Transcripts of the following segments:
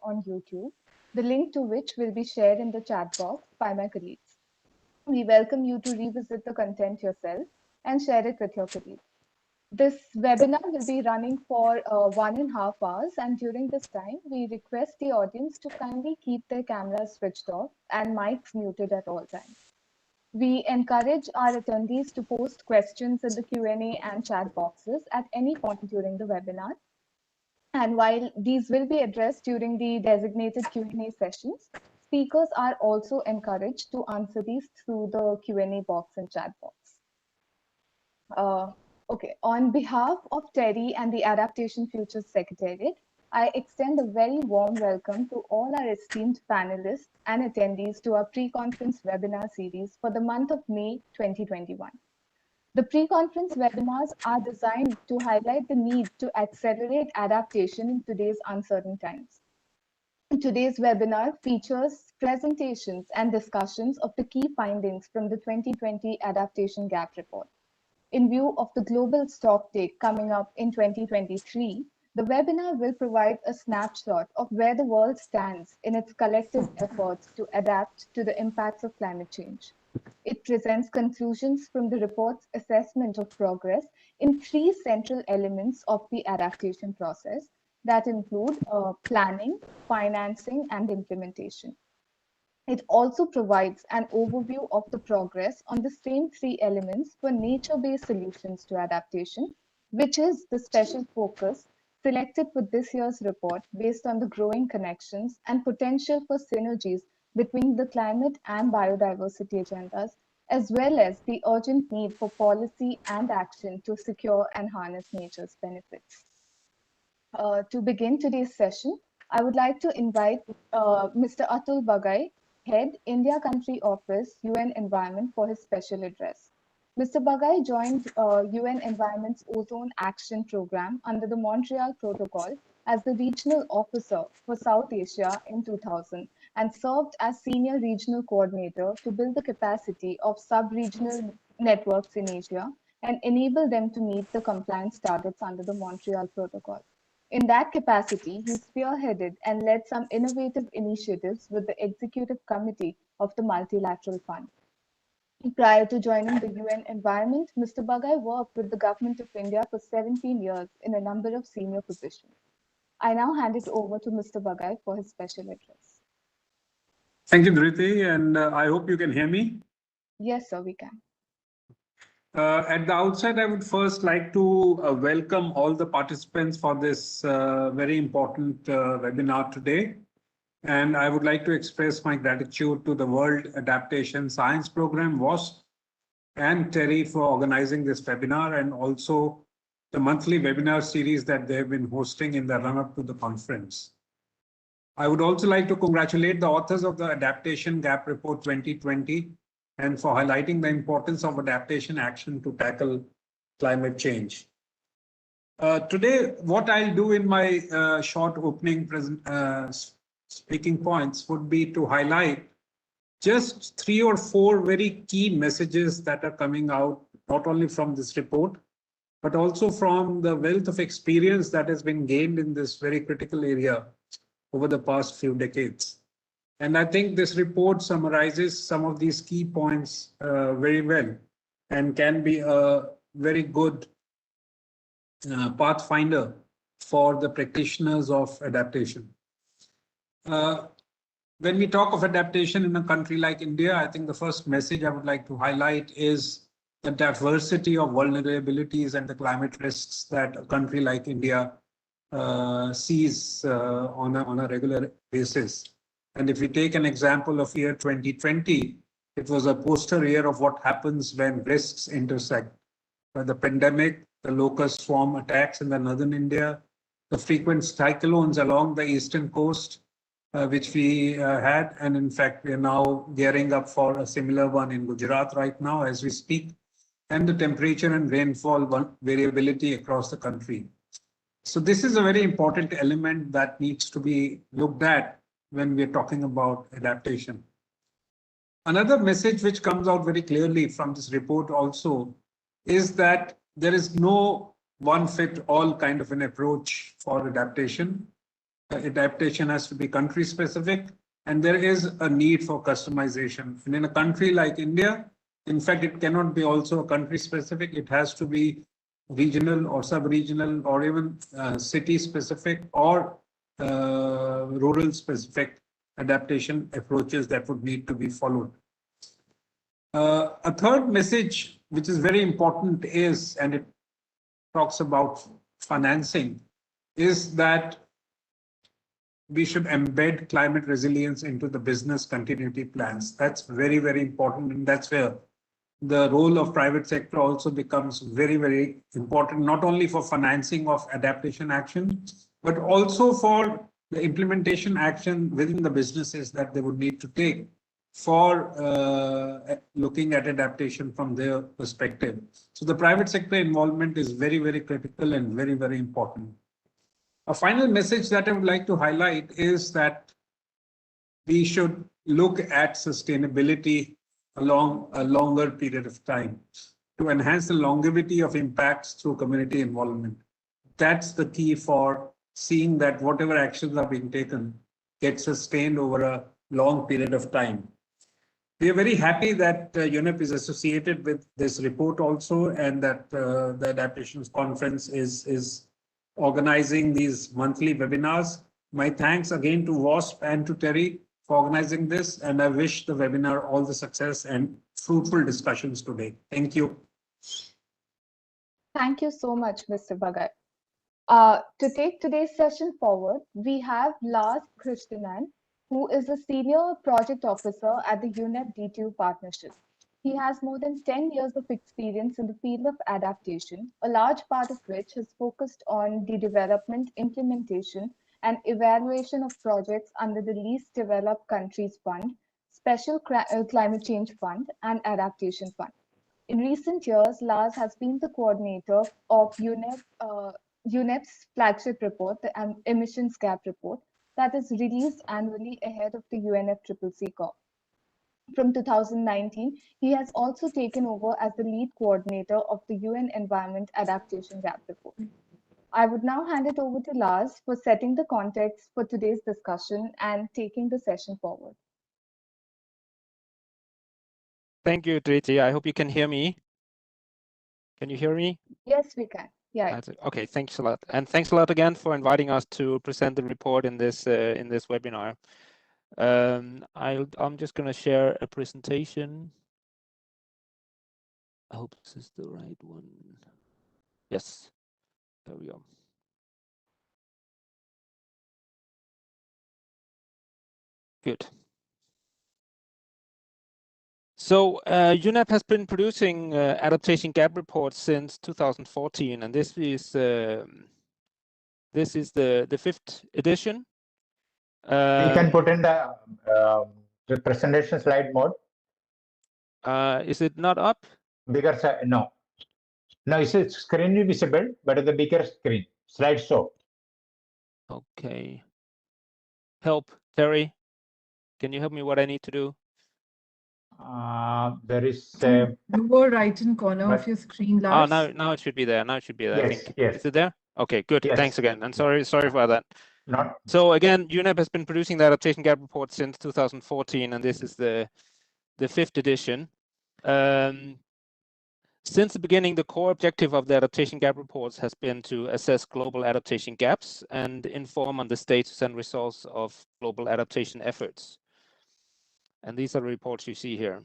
on YouTube, the link to which will be shared in the chat box by my colleagues. We welcome you to revisit the content yourself and share it with your colleagues. This webinar will be running for 1.5 hours, and during this time, we request the audience to kindly keep their cameras switched off and mics muted at all times. We encourage our attendees to post questions in the Q&A and chat boxes at any point during the webinar. And while these will be addressed during the designated Q&A sessions, speakers are also encouraged to answer these through the Q&A box and chat box. Okay, on behalf of TERI and the Adaptation Futures Secretariat, I extend a very warm welcome to all our esteemed panelists and attendees to our pre-conference webinar series for the month of May 2021. The pre-conference webinars are designed to highlight the need to accelerate adaptation in today's uncertain times. Today's webinar features presentations and discussions of the key findings from the 2020 Adaptation Gap Report. In view of the Global Stocktake coming up in 2023, the webinar will provide a snapshot of where the world stands in its collective efforts to adapt to the impacts of climate change. It presents conclusions from the report's assessment of progress in 3 central elements of the adaptation process that include planning, financing, and implementation. It also provides an overview of the progress on the same 3 elements for nature-based solutions to adaptation, which is the special focus selected for this year's report based on the growing connections and potential for synergies between the climate and biodiversity agendas, as well as the urgent need for policy and action to secure and harness nature's benefits. To begin today's session, I would like to invite Mr. Atul Bagai, Head, India Country Office, UN Environment, for his special address. Mr. Bagai joined UN Environment's Ozone Action Program under the Montreal Protocol as the Regional Officer for South Asia in 2000 and served as Senior Regional Coordinator to build the capacity of sub-regional networks in Asia and enable them to meet the compliance targets under the Montreal Protocol. In that capacity, he spearheaded and led some innovative initiatives with the Executive Committee of the Multilateral Fund. Prior to joining the UN Environment, Mr. Bagai worked with the Government of India for 17 years in a number of senior positions. I now hand it over to Mr. Bagai for his special address. Thank you, Dhriti, and I hope you can hear me. Yes, sir, we can. At the outset, I would first like to welcome all the participants for this very important webinar today. And I would like to express my gratitude to the World Adaptation Science Program, WASP, and TERI for organizing this webinar, and also the monthly webinar series that they have been hosting in the run-up to the conference. I would also like to congratulate the authors of the Adaptation Gap Report 2020 and for highlighting the importance of adaptation action to tackle climate change. Today, what I'll do in my short opening speaking points would be to highlight just 3 or 4 very key messages that are coming out, not only from this report, but also from the wealth of experience that has been gained in this very critical area over the past few decades. And I think this report summarizes some of these key points very well and can be a very good pathfinder for the practitioners of adaptation. When we talk of adaptation in a country like India, I think the first message I would like to highlight is the diversity of vulnerabilities and the climate risks that a country like India sees on a regular basis. And if we take an example of year 2020, it was a poster year of what happens when risks intersect. The pandemic, the locust swarm attacks in the northern India, the frequent cyclones along the eastern coast, which we had, and in fact, we are now gearing up for a similar one in Gujarat right now as we speak, and the temperature and rainfall variability across the country. So this is a very important element that needs to be looked at when we're talking about adaptation. Another message which comes out very clearly from this report also is that there is no one-fit-all kind of an approach for adaptation. adaptation has to be country specific, and there is a need for customization. And in a country like India, in fact, it cannot be also a country specific. It has to be regional or sub-regional or even city specific or rural specific adaptation approaches that would need to be followed. A third message, which is very important, is, and it talks about financing, is that we should embed climate resilience into the business continuity plans. That's very, very important. And that's where the role of private sector also becomes very, very important, not only for financing of adaptation action, but also for the implementation action within the businesses that they would need to take for looking at adaptation from their perspective. So the private sector involvement is very, very critical and very, very important. A final message that I would like to highlight is that we should look at sustainability along a longer period of time to enhance the longevity of impacts through community involvement. That's the key for seeing that whatever actions are being taken get sustained over a long period of time. We are very happy that UNEP is associated with this report also, and that the Adaptations Conference is organizing these monthly webinars. My thanks again to WASP and to TERI for organizing this, and I wish the webinar all the success and fruitful discussions today. Thank you. Thank you so much, Mr. Bhagat. To take today's session forward, we have Lars Krishnan, who is a Senior Project Officer at the UNEP D2 Partnership. He has more than 10 years of experience in the field of adaptation, a large part of which has focused on the development, implementation, and evaluation of projects under the Least Developed Countries Fund, Special Climate Change Fund, and Adaptation Fund. In recent years, Lars has been the coordinator of UNEP's flagship report, the Emissions Gap Report, that is released annually ahead of the UNFCCC COP. From 2019, he has also taken over as the lead coordinator of the UN Environment Adaptation Gap Report. I would now hand it over to Lars for setting the context for today's discussion and taking the session forward. Thank you, Triti. I hope you can hear me. Can you hear me? Yes, we can. Yeah. Okay, thanks a lot. And thanks a lot again for inviting us to present the report in this webinar. I'm just going to share a presentation. I hope this is the right one. Yes, there we go. Good. So UNEP has been producing adaptation gap reports since 2014, and this is the 5th edition. You can put in the presentation slide mode. Is it not up? Bigger side? No. No, it's screen visible, but the bigger screen. Slideshow. Okay. Help, TERI. Can you help me what I need to do? There is a lower right-hand corner of your screen, Lars. Oh, now it should be there. Now it should be there. Yes, I think. yes. Is it there? Okay, good. Yes. Thanks again. And sorry for that. Not. So again, UNEP has been producing the adaptation gap report since 2014, and this is the 5th edition. Since the beginning, the core objective of the adaptation gap reports has been to assess global adaptation gaps and inform on the status and results of global adaptation efforts. And these are the reports you see here.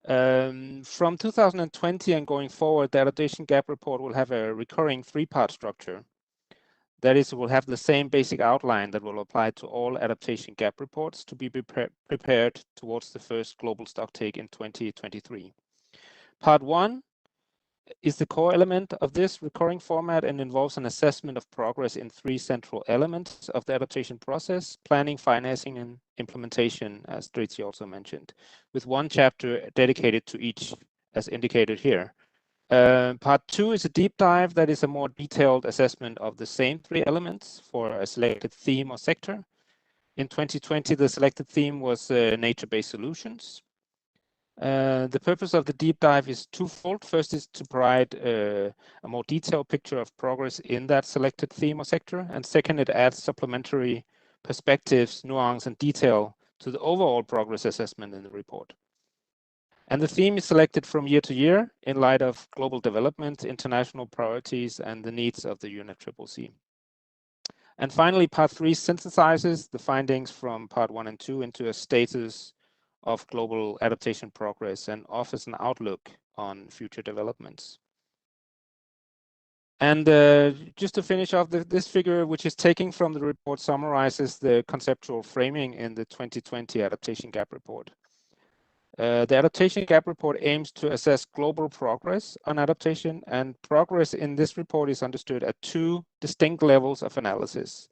From 2020 and going forward, the adaptation gap report will have a recurring 3-part structure. That is, it will have the same basic outline that will apply to all adaptation gap reports to be prepared towards the first global stocktake in 2023. Part 1 is the core element of this recurring format and involves an assessment of progress in 3 central elements of the adaptation process: planning, financing, and implementation, as Triti also mentioned, with 1 chapter dedicated to each, as indicated here. Part 2 is a deep dive that is a more detailed assessment of the same 3 elements for a selected theme or sector. In 2020, the selected theme was nature-based solutions. The purpose of the deep dive is twofold. First is to provide a more detailed picture of progress in that selected theme or sector. And second, it adds supplementary perspectives, nuance, and detail to the overall progress assessment in the report. And the theme is selected from year to year in light of global development, international priorities, and the needs of the UNFCCC. And finally, part 3 synthesizes the findings from part 1 and 2 into a status of global adaptation progress and offers an outlook on future developments. And just to finish off, this figure, which is taken from the report, summarizes the conceptual framing in the 2020 Adaptation Gap Report. The Adaptation Gap Report aims to assess global progress on adaptation, and progress in this report is understood at 2 distinct levels of analysis.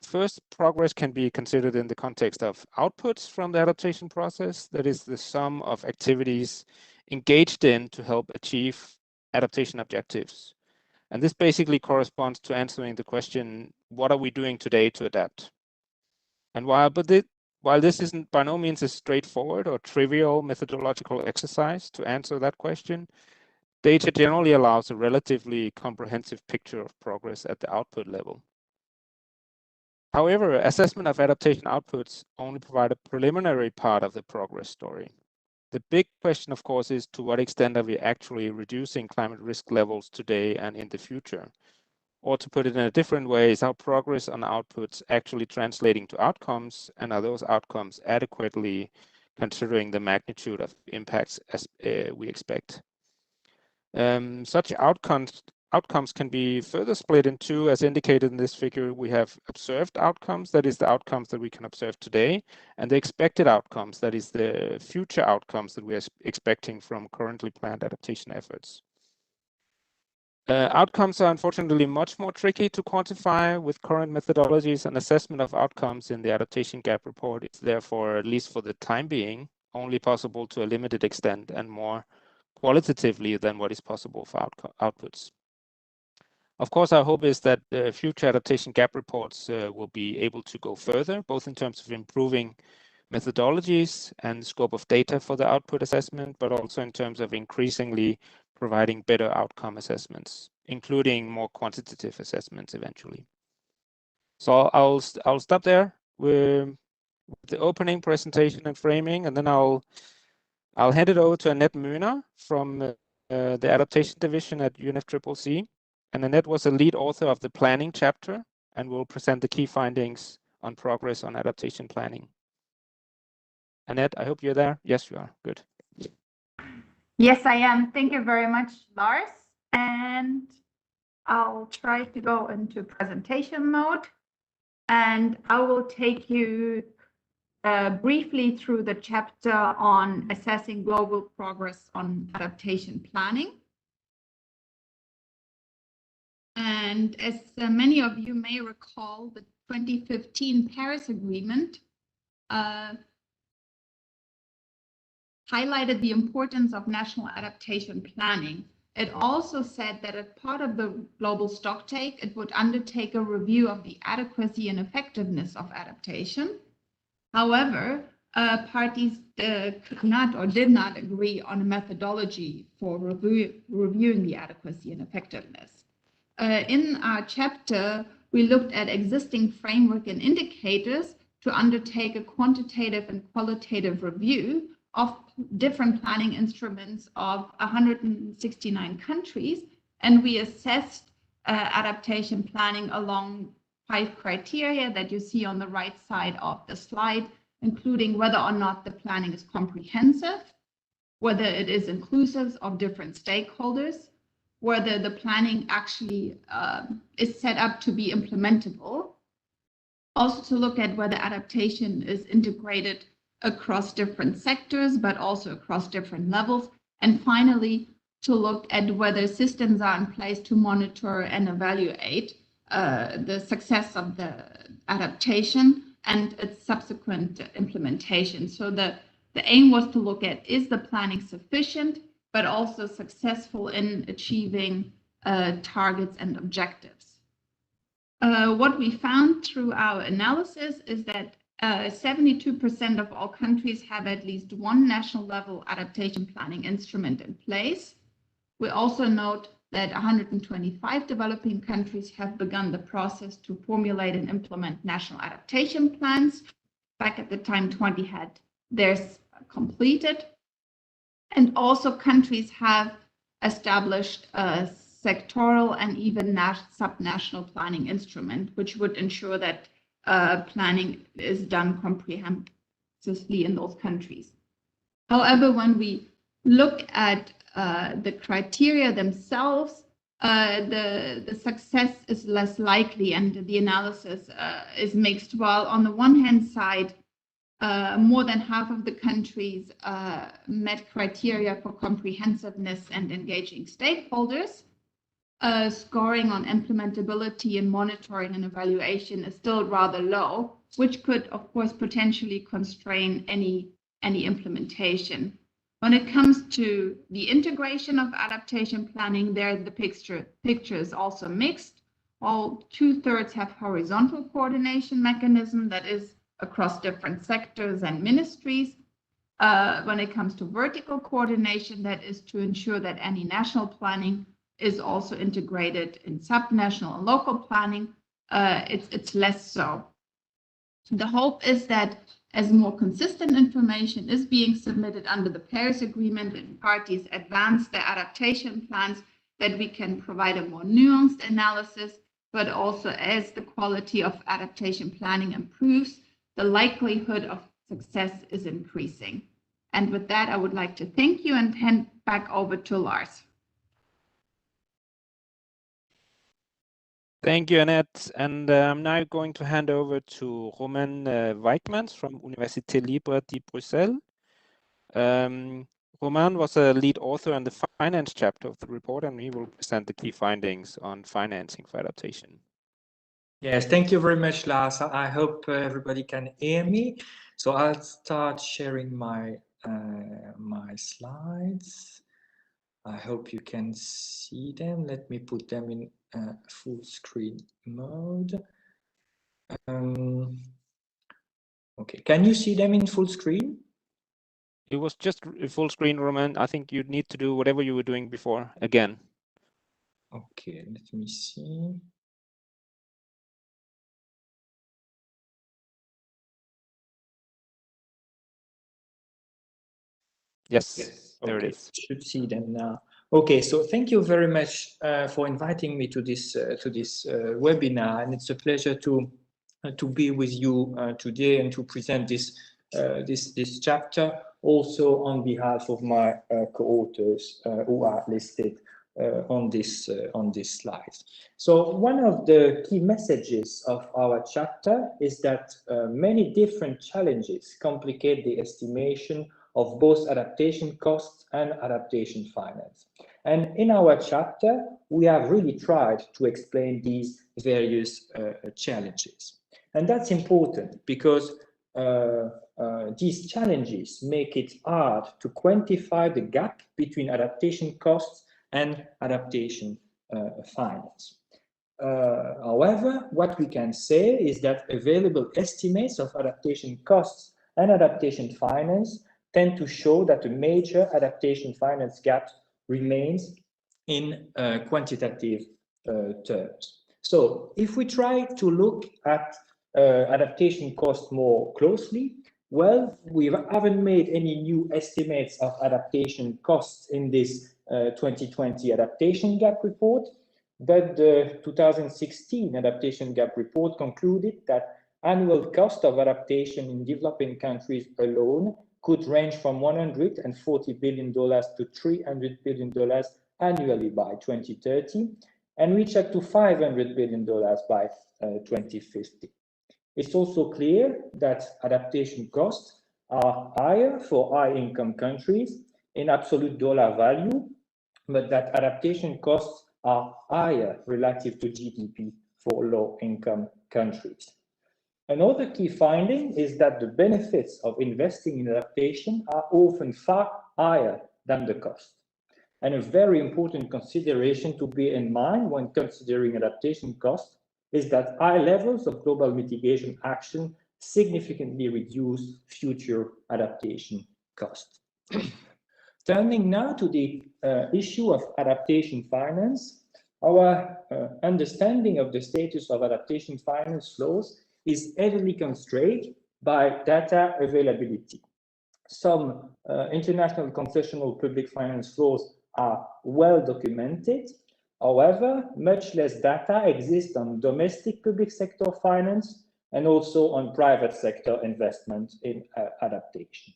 First, progress can be considered in the context of outputs from the adaptation process, that is the sum of activities engaged in to help achieve adaptation objectives. And this basically corresponds to answering the question, what are we doing today to adapt? And while this isn't by no means a straightforward or trivial methodological exercise to answer that question, data generally allows a relatively comprehensive picture of progress at the output level. However, assessment of adaptation outputs only provide a preliminary part of the progress story. The big question, of course, is to what extent are we actually reducing climate risk levels today and in the future? Or to put it in a different way, is our progress on outputs actually translating to outcomes, and are those outcomes adequately considering the magnitude of impacts as we expect? Such outcomes can be further split in 2, as indicated in this figure. We have observed outcomes, that is the outcomes that we can observe today, and the expected outcomes, that is the future outcomes that we are expecting from currently planned adaptation efforts. Outcomes are unfortunately much more tricky to quantify with current methodologies, and assessment of outcomes in the Adaptation Gap Report is therefore, at least for the time being, only possible to a limited extent and more qualitatively than what is possible for outputs. Of course, our hope is that future Adaptation Gap Reports will be able to go further, both in terms of improving methodologies and scope of data for the output assessment, but also in terms of increasingly providing better outcome assessments, including more quantitative assessments eventually. So I'll stop there with the opening presentation and framing, and then I'll hand it over to Annette Møhner from the Adaptation Division at UNFCCC. And Annette was a lead author of the planning chapter and will present the key findings on progress on adaptation planning. Annette, I hope you're there. Yes, you are. Good. Yes, I am. Thank you very much, Lars. And I'll try to go into presentation mode. And I will take you briefly through the chapter on assessing global progress on adaptation planning. And as many of you may recall, the 2015 Paris Agreement highlighted the importance of national adaptation planning. It also said that as part of the Global Stocktake, it would undertake a review of the adequacy and effectiveness of adaptation. However, parties could not or did not agree on a methodology for reviewing the adequacy and effectiveness. In our chapter, we looked at existing framework and indicators to undertake a quantitative and qualitative review of different planning instruments of 169 countries, and we assessed adaptation planning along 5 criteria that you see on the right side of the slide, including whether or not the planning is comprehensive, whether it is inclusive of different stakeholders, whether the planning actually is set up to be implementable, also to look at whether adaptation is integrated across different sectors, but also across different levels. And finally, to look at whether systems are in place to monitor and evaluate the success of the adaptation and its subsequent implementation. So the aim was to look at, is the planning sufficient, but also successful in achieving targets and objectives. What we found through our analysis is that 72% of all countries have at least one national level adaptation planning instrument in place. We also note that 125 developing countries have begun the process to formulate and implement national adaptation plans. Back at the time 20 had theirs completed. And also countries have established a sectoral and even subnational planning instrument, which would ensure that planning is done comprehensively in those countries. However, when we look at the criteria themselves, the success is less likely and the analysis is mixed. While on the one hand side, more than half of the countries met criteria for comprehensiveness and engaging stakeholders, scoring on implementability and monitoring and evaluation is still rather low, which could, of course, potentially constrain any implementation. When it comes to the integration of adaptation planning, there the picture is also mixed. All 2/3 have horizontal coordination mechanism, that is across different sectors and ministries. When it comes to vertical coordination, that is to ensure that any national planning is also integrated in subnational and local planning, it's less so. The hope is that as more consistent information is being submitted under the Paris Agreement and parties advance their adaptation plans, that we can provide a more nuanced analysis, but also as the quality of adaptation planning improves, the likelihood of success is increasing. And with that, I would like to thank you and hand back over to Lars. Thank you, Annette. And I'm now going to hand over to Romain Wijkmans from Université Libre de Bruxelles. Romain was a lead author in the finance chapter of the report, and he will present the key findings on financing for adaptation. Yes, thank you very much, Lars. I hope everybody can hear me. So I'll start sharing my my slides. I hope you can see them. Let me put them in full screen mode. Okay, can you see them in full screen? It was just full screen, Roman. I think you'd need to do whatever you were doing before again. Okay, let me see. Yes, there it is. Should see them now. Okay, so thank you very much for inviting me to this webinar, and it's a pleasure to be with you today and to present this this chapter, also on behalf of my co-authors who are listed on this slide. So one of the key messages of our chapter is that many different challenges complicate the estimation of both adaptation costs and adaptation finance. And in our chapter, we have really tried to explain these various challenges. And that's important because these challenges make it hard to quantify the gap between adaptation costs and adaptation finance. However, what we can say is that available estimates of adaptation costs and adaptation finance tend to show that a major adaptation finance gap remains in quantitative terms. So if we try to look at adaptation costs more closely, well, we haven't made any new estimates of adaptation costs in this 2020 adaptation gap report, but the 2016 adaptation gap report concluded that annual cost of adaptation in developing countries alone could range from $140 billion to $300 billion annually by 2030 and reach up to $500 billion by 2050. It's also clear that adaptation costs are higher for high-income countries in absolute dollar value, but that adaptation costs are higher relative to GDP for low-income countries. Another key finding is that the benefits of investing in adaptation are often far higher than the cost. And a very important consideration to bear in mind when considering adaptation costs is that high levels of global mitigation action significantly reduce future adaptation costs. Turning now to the issue of adaptation finance, our understanding of the status of adaptation finance flows is heavily constrained by data availability. Some international concessional public finance flows are well documented. However, much less data exists on domestic public sector finance and also on private sector investment in adaptation.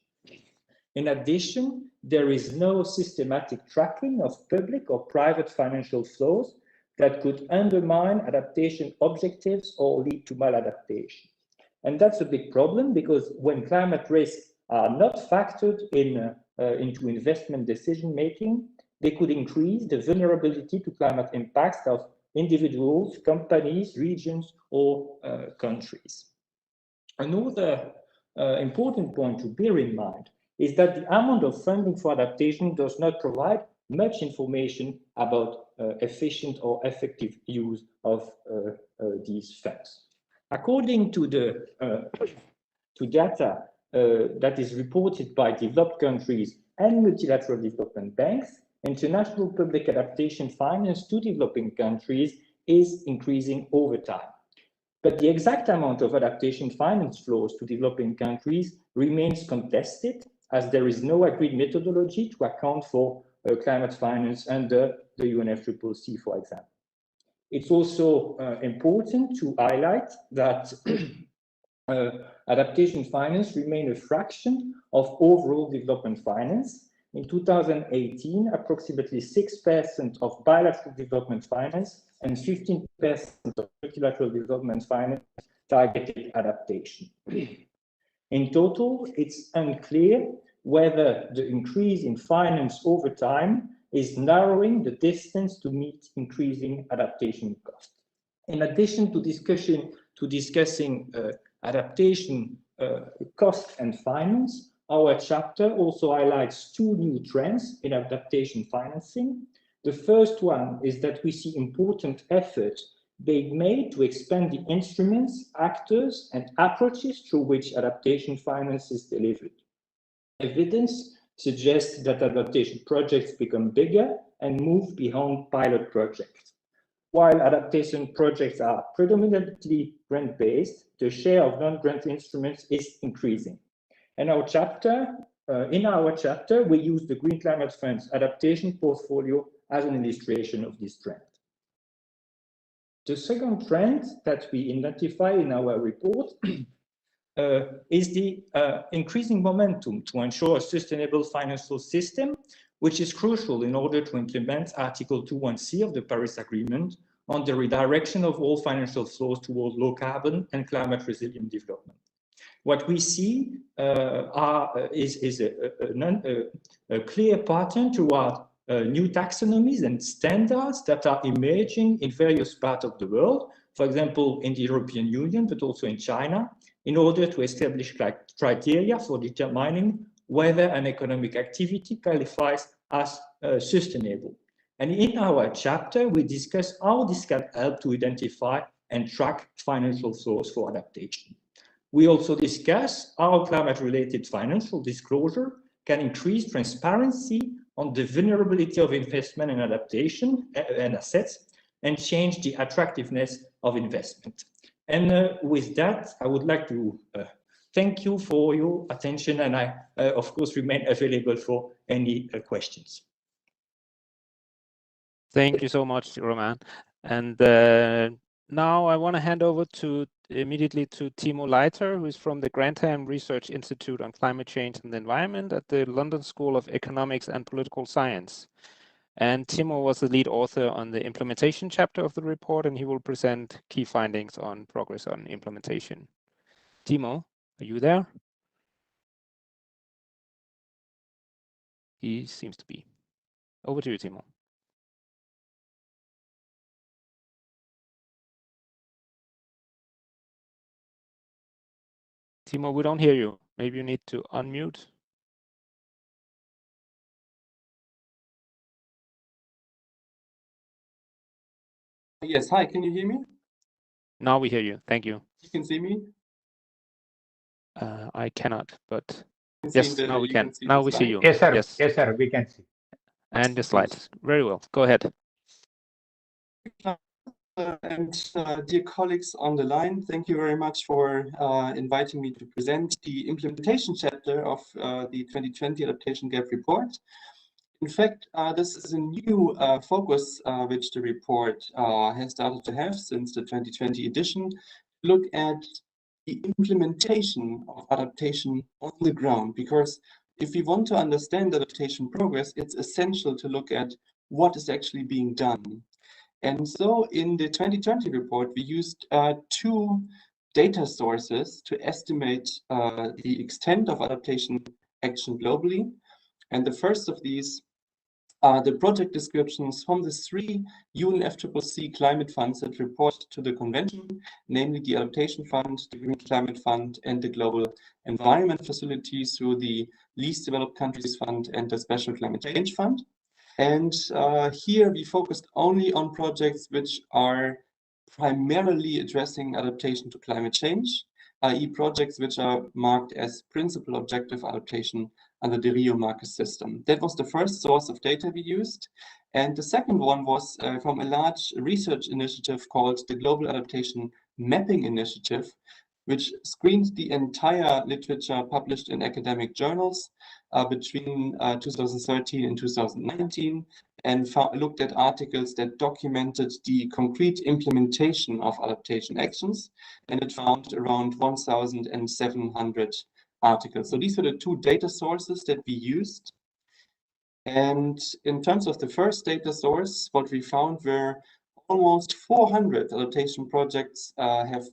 In addition, there is no systematic tracking of public or private financial flows that could undermine adaptation objectives or lead to maladaptation. And that's a big problem because when climate risks are not factored in, into investment decision-making, they could increase the vulnerability to climate impacts of individuals, companies, regions, or countries. Another important point to bear in mind is that the amount of funding for adaptation does not provide much information about efficient or effective use of these funds. According to the data that is reported by developed countries and multilateral development banks, international public adaptation finance to developing countries is increasing over time. But the exact amount of adaptation finance flows to developing countries remains contested, as there is no agreed methodology to account for climate finance under the UNFCCC, for example. It's also important to highlight that adaptation finance remains a fraction of overall development finance. In 2018, approximately 6% of bilateral development finance and 15% of multilateral development finance targeted adaptation. In total, it's unclear whether the increase in finance over time is narrowing the distance to meet increasing adaptation costs. In addition to discussing adaptation cost and finance, our chapter also highlights two new trends in adaptation financing. The first one is that we see important efforts being made to expand the instruments, actors, and approaches through which adaptation finance is delivered. Evidence suggests that adaptation projects become bigger and move beyond pilot projects. While adaptation projects are predominantly grant-based, the share of non-grant instruments is increasing. In our chapter, we use the Green Climate Fund's adaptation portfolio as an illustration of this trend. The second trend that we identify in our report is the increasing momentum to ensure a sustainable financial system, which is crucial in order to implement Article 2.1c of the Paris Agreement on the redirection of all financial flows towards low carbon and climate resilient development. What we see is a clear pattern toward new taxonomies and standards that are emerging in various parts of the world, for example, in the European Union, but also in China, in order to establish criteria for determining whether an economic activity qualifies as sustainable. And in our chapter, we discuss how this can help to identify and track financial flows for adaptation. We also discuss how climate-related financial disclosure can increase transparency on the vulnerability of investment and adaptation and assets and change the attractiveness of investment. And with that, I would like to thank you for your attention, and I, of course, remain available for any questions. Thank you so much, Romain. And now I want to hand over immediately to Timo Leiter, who is from the Grantham Research Institute on Climate Change and the Environment at the London School of Economics and Political Science. And Timo was the lead author on the implementation chapter of the report, and he will present key findings on progress on implementation. Timo, are you there? He seems to be. Over to you, Timo. Timo, we don't hear you. Maybe you need to unmute. Yes, hi, can you hear me? Now we hear you. Thank you. You can see me? I cannot, but yes, now we can. Now we see you. Yes, sir. Yes. Yes, sir. We can see. And the slides. Very well. Go ahead. Dear colleagues on the line, thank you very much for inviting me to present the implementation chapter of the 2020 Adaptation Gap Report. In fact, this is a new focus which the report has started to have since the 2020 edition. Look at the implementation of adaptation on the ground, because if we want to understand adaptation progress, it's essential to look at what is actually being done. And so in the 2020 report, we used two data sources to estimate the extent of adaptation action globally. And the first of these are the project descriptions from the three UNFCCC climate funds that report to the convention, namely the Adaptation Fund, the Green Climate Fund, and the Global Environment Facility through the Least Developed Countries Fund and the Special Climate Change Fund. And here we focused only on projects which are primarily addressing adaptation to climate change, i.e. projects which are marked as principal objective adaptation under the Rio marker system. That was the first source of data we used. And the second one was from a large research initiative called the Global Adaptation Mapping Initiative, which screened the entire literature published in academic journals between 2013 and 2019, and looked at articles that documented the concrete implementation of adaptation actions, and it found around 1,700 articles. So these were the two data sources that we used. And in terms of the first data source, what we found were almost 400 adaptation projects have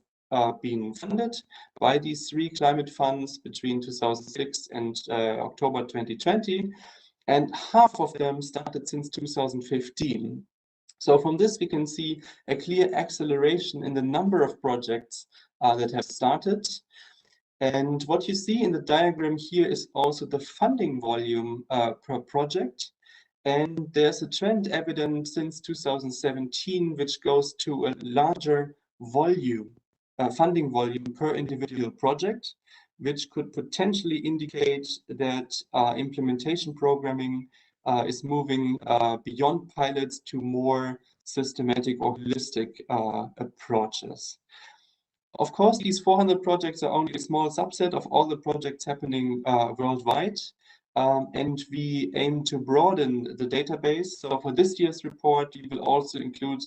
been funded by these three climate funds between 2006 and October 2020, and half of them started since 2015. So from this we can see a clear acceleration in the number of projects that have started. And what you see in the diagram here is also the funding volume per project. And there's a trend evident since 2017, which goes to a larger volume, funding volume per individual project, which could potentially indicate that implementation programming is moving beyond pilots to more systematic or holistic approaches. Of course, these 400 projects are only a small subset of all the projects happening worldwide. And we aim to broaden the database. So for this year's report, we will also include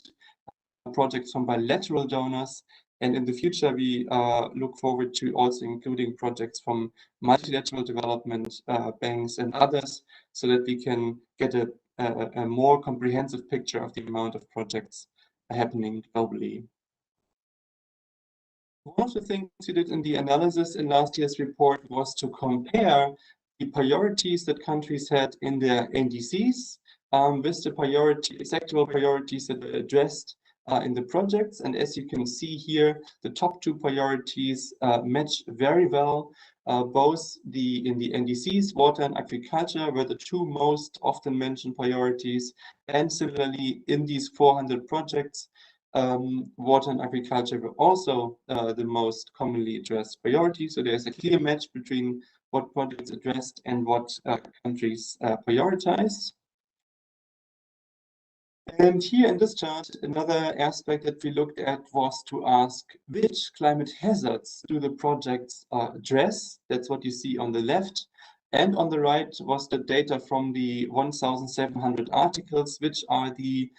projects from bilateral donors. And in the future, we look forward to also including projects from multilateral development banks and others, so that we can get a more comprehensive picture of the amount of projects happening globally. One of the things we did in the analysis in last year's report was to compare the priorities that countries had in their NDCs with the sectoral priorities that were addressed in the projects. And as you can see here, the top two priorities match very well. Both in the NDCs, water and agriculture were the two most often mentioned priorities. And similarly, in these 400 projects, water and agriculture were also the most commonly addressed priorities. So there's a clear match between what projects addressed and what countries prioritized. And here in this chart, another aspect that we looked at was to ask which climate hazards do the projects address. That's what you see on the left. And on the right was the data from the 1,700 articles, which are the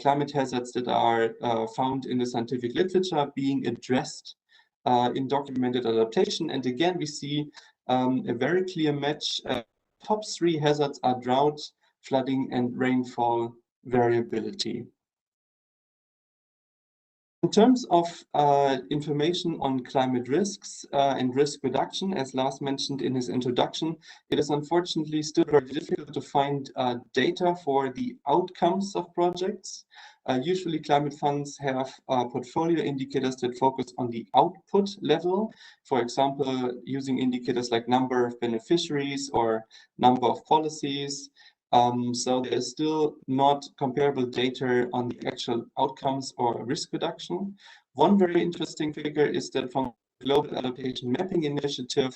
climate hazards that are found in the scientific literature being addressed in documented adaptation. And again, we see a very clear match. Top three hazards are drought, flooding, and rainfall variability. In terms of information on climate risks and risk reduction, as Lars mentioned in his introduction, it is unfortunately still very difficult to find data for the outcomes of projects. Usually climate funds have portfolio indicators that focus on the output level, for example, using indicators like number of beneficiaries or number of policies. So there is still not comparable data on the actual outcomes or risk reduction. One very interesting figure is that from Global Adaptation Mapping Initiative,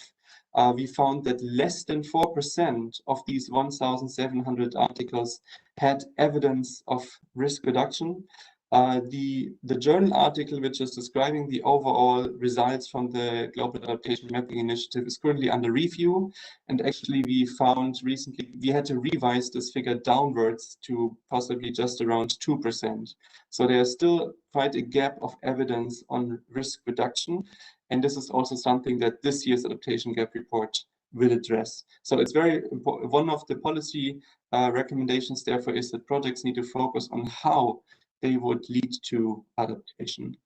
we found that less than 4% of these 1,700 articles had evidence of risk reduction. The journal article, which is describing the overall results from the Global Adaptation Mapping Initiative, is currently under review. And actually, we found recently we had to revise this figure downwards to possibly just around 2%. So there's still quite a gap of evidence on risk reduction. And this is also something that this year's adaptation gap report will address. So it's very important. One of the policy recommendations, therefore, is that projects need to focus on how they would lead to adaptation.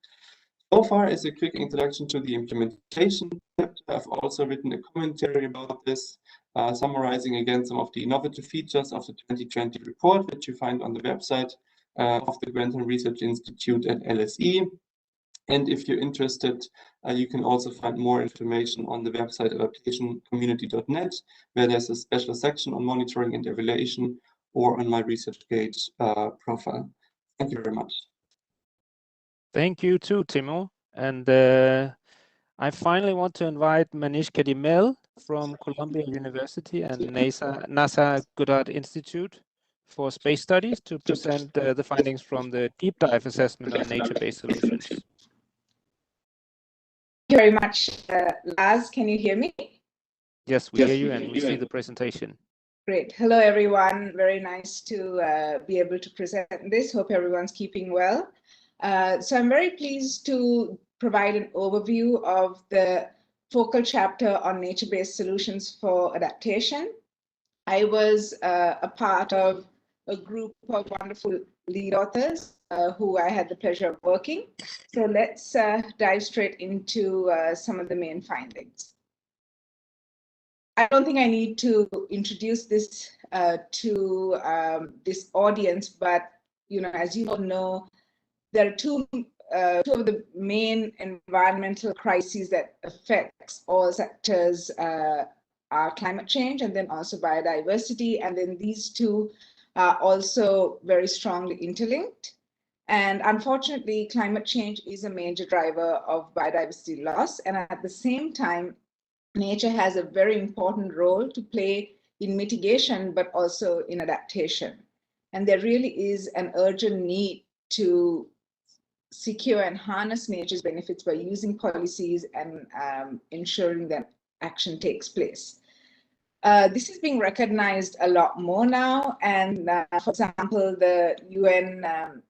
So far as a quick introduction to the implementation chapter, I've also written a commentary about this, summarizing again some of the innovative features of the 2020 report, which you find on the website of the Grantham Research Institute at LSE. And if you're interested, you can also find more information on the website adaptationcommunity.net, where there's a special section on monitoring and evaluation, or on my ResearchGate profile. Thank you very much. Thank you too, Timo. And I finally want to invite Manish Kadimel from Columbia University and NASA Goddard Institute for Space Studies to present the findings from the deep dive assessment on nature-based solutions. Thank you very much, Lars. Can you hear me? Yes, we hear you and we see the presentation. Great. Hello, everyone. Very nice to be able to present this. Hope everyone's keeping well. So I'm very pleased to provide an overview of the focal chapter on nature-based solutions for adaptation. I was a part of a group of wonderful lead authors who I had the pleasure of working. So let's dive straight into some of the main findings. I don't think I need to introduce this to this audience, but as you all know, there are two of the main environmental crises that affects all sectors are climate change and then also biodiversity, and then these two are also very strongly interlinked. And unfortunately, climate change is a major driver of biodiversity loss, and at the same time, nature has a very important role to play in mitigation, but also in adaptation. And there really is an urgent need to secure and harness nature's benefits by using policies and ensuring that action takes place. This is being recognized a lot more now. And for example, the UN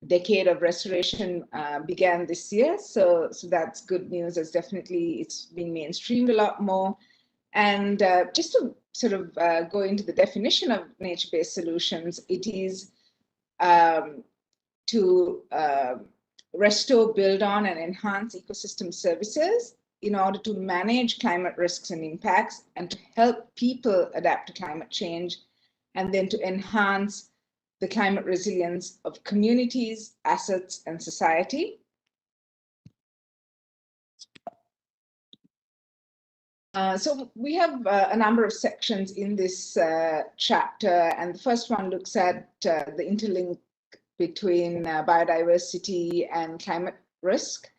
Decade of Restoration began this year. So that's good news. It's being mainstreamed a lot more. And just to sort of go into the definition of nature-based solutions, it is to restore, build on, and enhance ecosystem services in order to manage climate risks and impacts and to help people adapt to climate change, and then to enhance the climate resilience of communities, assets, and society. So we have a number of sections in this chapter, and the first one looks at the interlink between biodiversity and climate risk.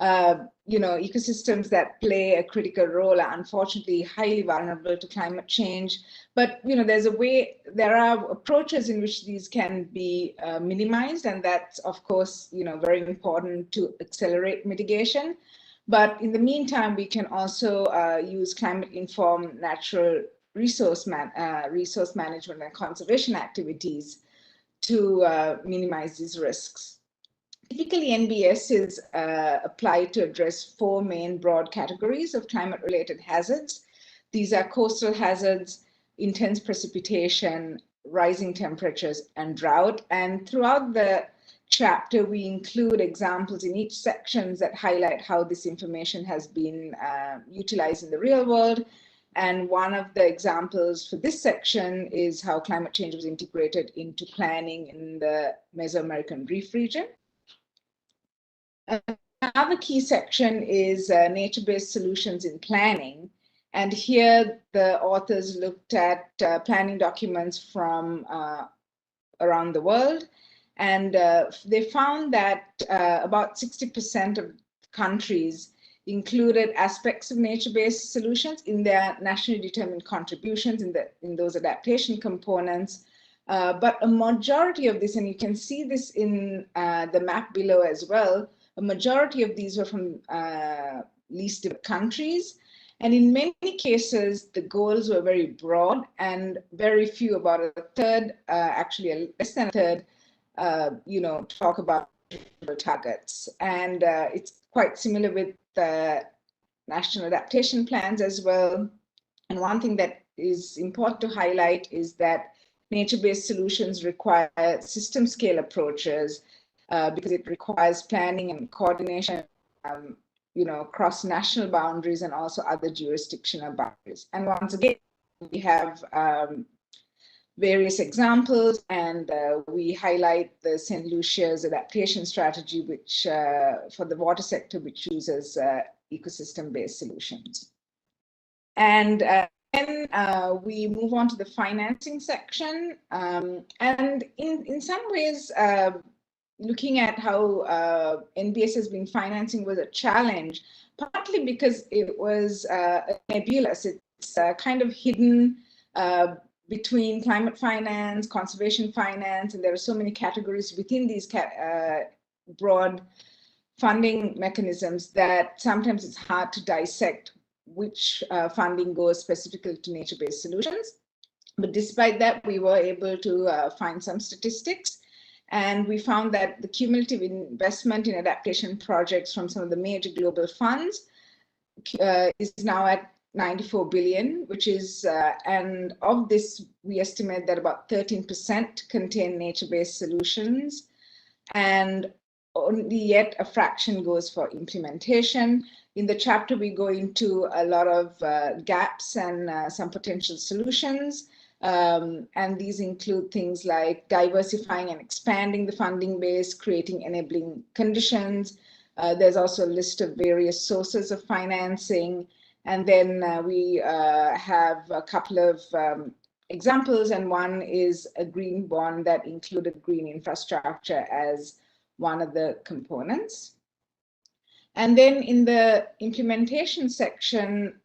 Ecosystems that play a critical role are unfortunately highly vulnerable to climate change. But there are approaches in which these can be minimized, and that's of course very important to accelerate mitigation. But in the meantime, we can also use climate-informed natural resource management and conservation activities to minimize these risks. Typically, NBS is applied to address four main broad categories of climate-related hazards. These are coastal hazards, intense precipitation, rising temperatures, and drought. And throughout the chapter, we include examples in each section that highlight how this information has been utilized in the real world. And one of the examples for this section is how climate change was integrated into planning in the Mesoamerican Reef region. Another key section is nature-based solutions in planning. And here the authors looked at planning documents from around the world. And they found that about 60% of countries included aspects of nature-based solutions in their nationally determined contributions in those adaptation components. But a majority of this, and you can see this in the map below as well, a majority of these were from least developed countries. And in many cases, the goals were very broad and very few, about a third, actually less than a third, talk about targets. And it's quite similar with the national adaptation plans as well. And one thing that is important to highlight is that nature-based solutions require system scale approaches because it requires planning and coordination, across national boundaries and also other jurisdictional boundaries. And once again, we have various examples, and we highlight the St. Lucia's adaptation strategy, which for the water sector, which uses ecosystem-based solutions. And then we move on to the financing section. And in some ways, looking at how NBS has been financing was a challenge, partly because it was nebulous. It's kind of hidden between climate finance, conservation finance, and there are so many categories within these broad funding mechanisms that sometimes it's hard to dissect which funding goes specifically to nature-based solutions. But despite that, we were able to find some statistics. And we found that the cumulative investment in adaptation projects from some of the major global funds is now at 94 billion, which is, and of this, we estimate that about 13% contain nature-based solutions, and only yet a fraction goes for implementation. In the chapter, we go into a lot of gaps and some potential solutions. And these include things like diversifying and expanding the funding base, creating enabling conditions. There's also a list of various sources of financing. And then we have a couple of examples, and one is a green bond that included green infrastructure as one of the components. And then in the implementation section,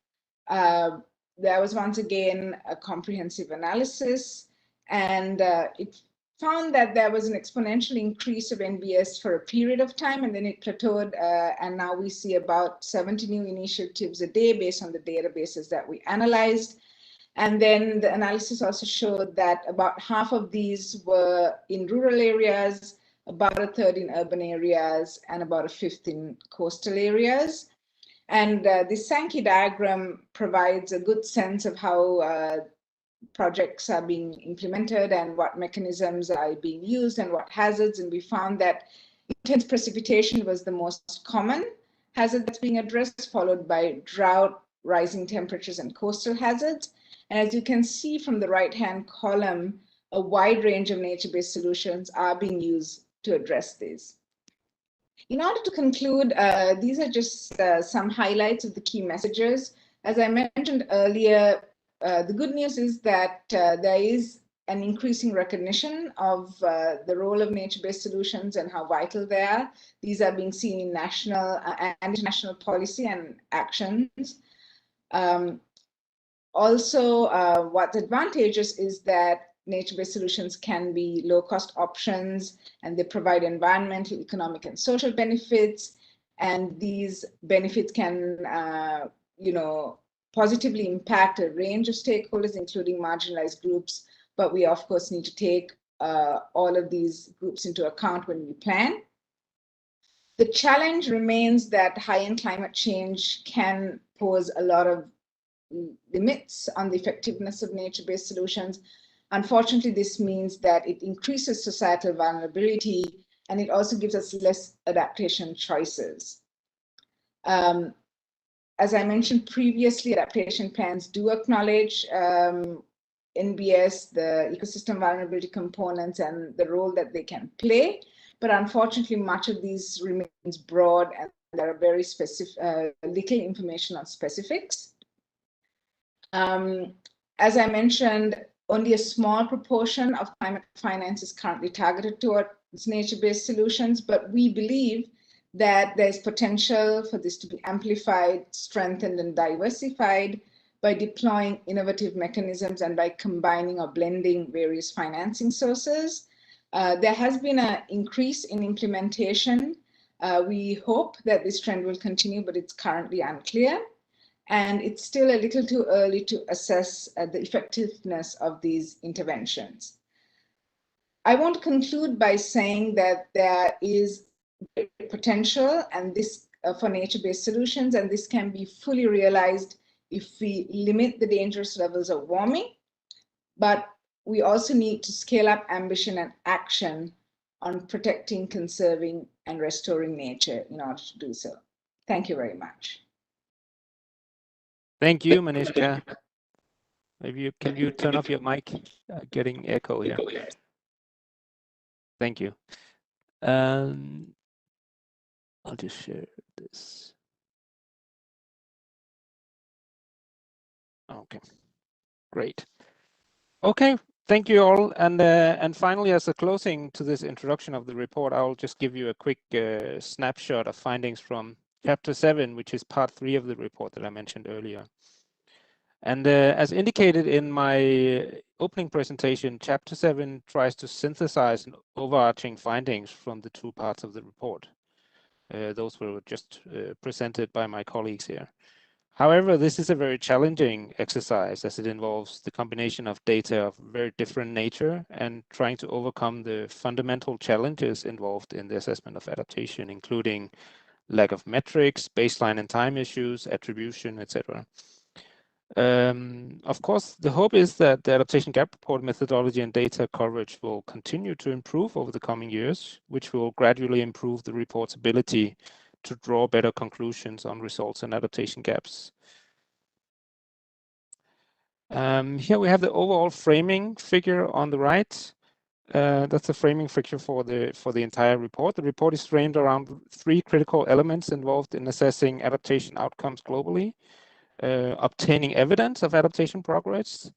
there was once again a comprehensive analysis, and it found that there was an exponential increase of NBS for a period of time, and then it plateaued, and now we see about 70 new initiatives a day based on the databases that we analyzed. And then the analysis also showed that about half of these were in rural areas, about a third in urban areas, and about a fifth in coastal areas. And this Sankey diagram provides a good sense of how projects are being implemented and what mechanisms are being used and what hazards. And we found that intense precipitation was the most common hazard that's being addressed, followed by drought, rising temperatures, and coastal hazards. And as you can see from the right-hand column, a wide range of nature-based solutions are being used to address these. In order to conclude, these are just some highlights of the key messages. As I mentioned earlier, the good news is that there is an increasing recognition of the role of nature-based solutions and how vital they are. These are being seen in national and international policy and actions. Also, what's advantageous is that nature-based solutions can be low-cost options, and they provide environmental, economic, and social benefits. And these benefits can, positively impact a range of stakeholders, including marginalized groups. But we, of course, need to take all of these groups into account when we plan. The challenge remains that high-end climate change can pose a lot of limits on the effectiveness of nature-based solutions. Unfortunately, this means that it increases societal vulnerability, and it also gives us less adaptation choices. As I mentioned previously, adaptation plans do acknowledge NBS, the ecosystem vulnerability components, and the role that they can play. But unfortunately, much of these remains broad, and there are very specific, little information on specifics. As I mentioned, only a small proportion of climate finance is currently targeted towards nature-based solutions, but we believe that there's potential for this to be amplified, strengthened, and diversified by deploying innovative mechanisms and by combining or blending various financing sources. There has been an increase in implementation. We hope that this trend will continue, but it's currently unclear. And it's still a little too early to assess the effectiveness of these interventions. I want to conclude by saying that there is potential and this for nature-based solutions, and this can be fully realized if we limit the dangerous levels of warming, but we also need to scale up ambition and action on protecting, conserving, and restoring nature in order to do so. Thank you very much. Thank you, Manishka. Maybe can you turn off your mic? Getting echo here. Thank you. I'll just share this. Okay, great. Okay, thank you all. And finally, as a closing to this introduction of the report, I'll just give you a quick snapshot of findings from Chapter 7, which is part 3 of the report that I mentioned earlier. And as indicated in my opening presentation, Chapter 7 tries to synthesize an overarching findings from the 2 parts of the report. Those were just presented by my colleagues here. However, this is a very challenging exercise as it involves the combination of data of very different nature and trying to overcome the fundamental challenges involved in the assessment of adaptation, including lack of metrics, baseline and time issues, attribution, etc. Of course, the hope is that the adaptation gap report methodology and data coverage will continue to improve over the coming years, which will gradually improve the report's ability to draw better conclusions on results and adaptation gaps. Here we have the overall framing figure on the right. That's the framing figure for the entire report. The report is framed around 3 critical elements involved in assessing adaptation outcomes globally. Obtaining evidence of adaptation progress,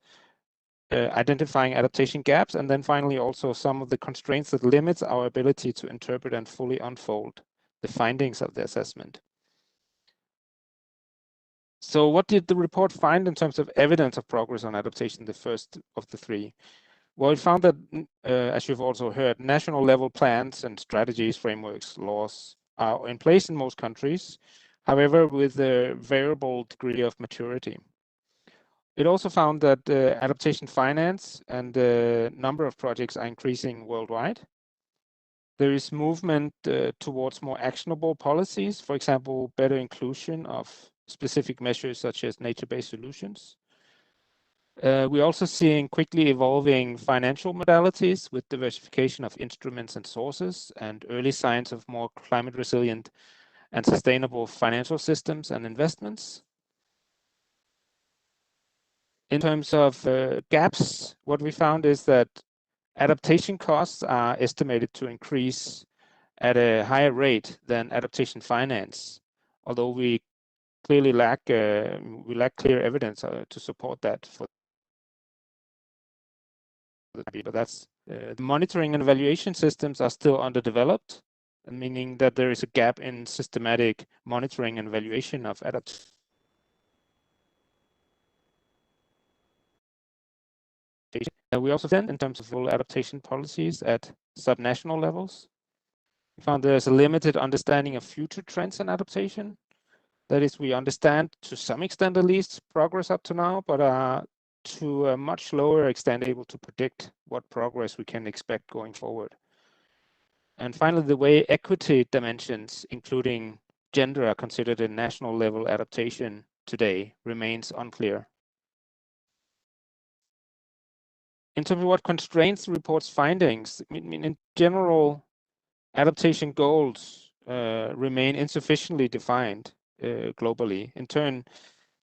identifying adaptation gaps, and then finally also some of the constraints that limits our ability to interpret and fully unfold the findings of the assessment. So what did the report find in terms of evidence of progress on adaptation, the first of the 3? Well, it found that, as you've also heard, national level plans and strategies, frameworks, laws are in place in most countries, however, with a variable degree of maturity. It also found that adaptation finance and the number of projects are increasing worldwide. There is movement towards more actionable policies, for example, better inclusion of specific measures such as nature-based solutions. We're also seeing quickly evolving financial modalities with diversification of instruments and sources and early signs of more climate resilient and sustainable financial systems and investments. In terms of gaps, what we found is that adaptation costs are estimated to increase at a higher rate than adaptation finance, although we clearly lack clear evidence to support that. But that's the monitoring and evaluation systems are still underdeveloped, meaning that there is a gap in systematic monitoring and evaluation of adaptation. We also then, in terms of full adaptation policies at subnational levels, we found there's a limited understanding of future trends in adaptation. That is, we understand to some extent at least progress up to now, but are to a much lower extent able to predict what progress we can expect going forward. And finally, the way equity dimensions, including gender, are considered in national level adaptation today remains unclear. In terms of what constraints the report's findings, I mean, in general, adaptation goals remain insufficiently defined globally. In turn,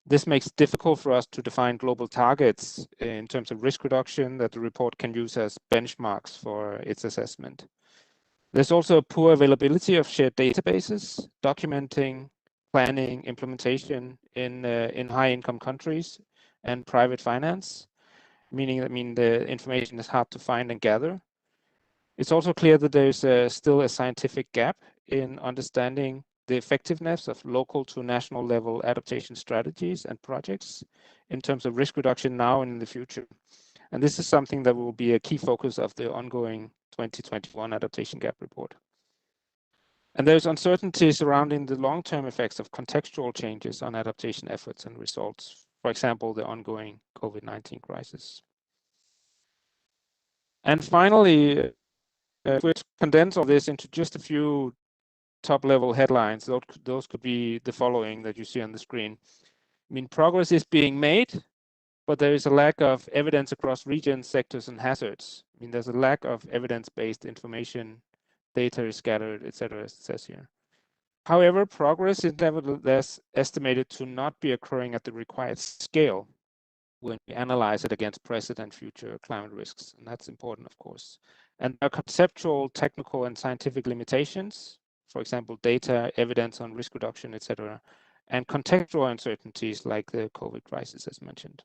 this makes it difficult for us to define global targets in terms of risk reduction that the report can use as benchmarks for its assessment. There's also a poor availability of shared databases, documenting, planning, implementation in high-income countries and private finance, meaning the information is hard to find and gather. It's also clear that there's still a scientific gap in understanding the effectiveness of local to national level adaptation strategies and projects in terms of risk reduction now and in the future. And this is something that will be a key focus of the ongoing 2021 Adaptation Gap Report. And there's uncertainty surrounding the long-term effects of contextual changes on adaptation efforts and results, for example, the ongoing COVID-19 crisis. And finally, we condense all this into just a few top-level headlines. Those could be the following that you see on the screen. I mean, progress is being made, but there is a lack of evidence across regions, sectors, and hazards. I mean, there's a lack of evidence-based information, data is scattered, etc., as it says here. However, progress is nevertheless estimated to not be occurring at the required scale when we analyze it against present and future climate risks, and that's important, of course. And there are conceptual, technical, and scientific limitations, for example, data, evidence on risk reduction, etc., and contextual uncertainties like the COVID crisis, as mentioned.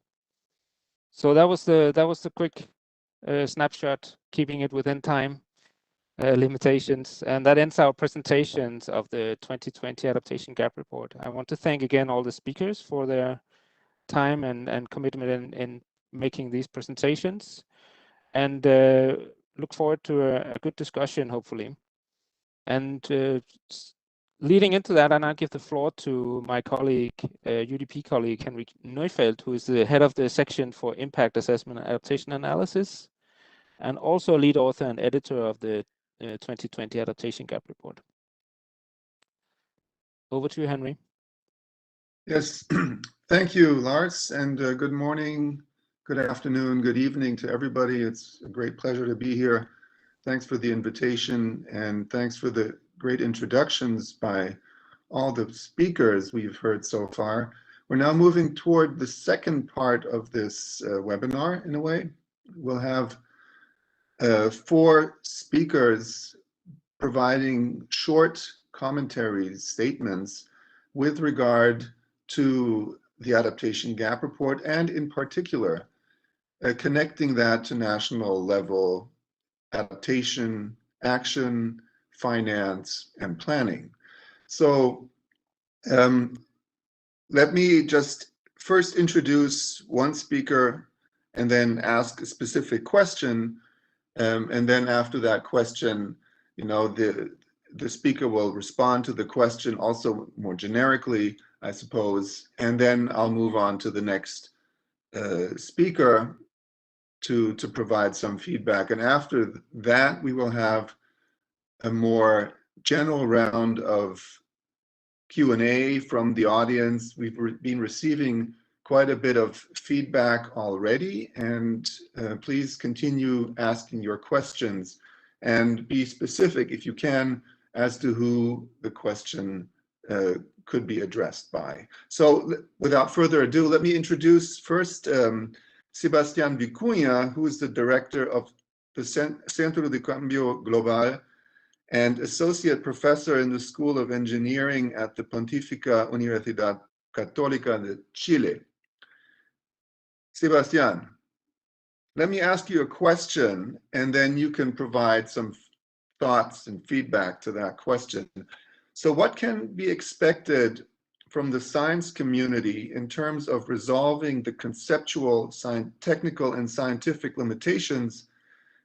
So that was the quick snapshot, keeping it within time limitations, and that ends our presentations of the 2020 Adaptation Gap Report. I want to thank again all the speakers for their time and commitment in making these presentations, and look forward to a good discussion, hopefully. And leading into that, I now give the floor to my colleague, UDP colleague, Henry Neufeld, who is the head of the section for impact assessment and adaptation analysis, and also lead author and editor of the 2020 Adaptation Gap Report. Over to you, Henry. Yes, thank you, Lars, and good morning, good afternoon, good evening to everybody. It's a great pleasure to be here. Thanks for the invitation, and thanks for the great introductions by all the speakers we've heard so far. We're now moving toward the second part of this webinar, in a way. We'll have 4 speakers providing short commentaries, statements with regard to the Adaptation Gap Report, and in particular, connecting that to national level adaptation, action, finance, and planning. So let me just first introduce one speaker and then ask a specific question. And then after that question, you know, the speaker will respond to the question also more generically, I suppose, and then I'll move on to the next speaker to provide some feedback. And after that, we will have a more general round of Q&A from the audience. We've been receiving quite a bit of feedback already, and please continue asking your questions and be specific, if you can, as to who the question could be addressed by. So without further ado, let me introduce first Sebastián Vicuña, who is the director of the Centro de Cambio Global and associate professor in the School of Engineering at the Pontificia Universidad Católica de Chile. Sebastián, let me ask you a question, and then you can provide some thoughts and feedback to that question. So what can be expected from the science community in terms of resolving the conceptual, technical, and scientific limitations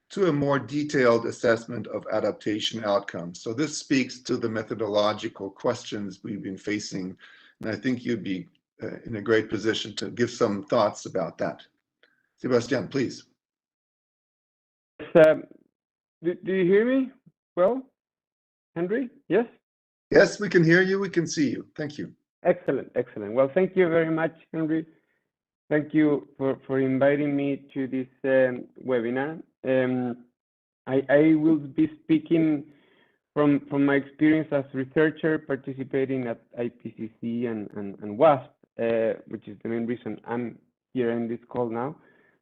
to a more detailed assessment of adaptation outcomes? So this speaks to the methodological questions we've been facing, and I think you'd be in a great position to give some thoughts about that. Sebastián, please. Do you hear me well, Henry? Yes? Yes, we can hear you, we can see you. Thank you. Excellent, excellent. Well, thank you very much, Henry. Thank you for inviting me to this webinar. I will be speaking from my experience as researcher participating at IPCC and WASP, which is the main reason I'm here in this call now.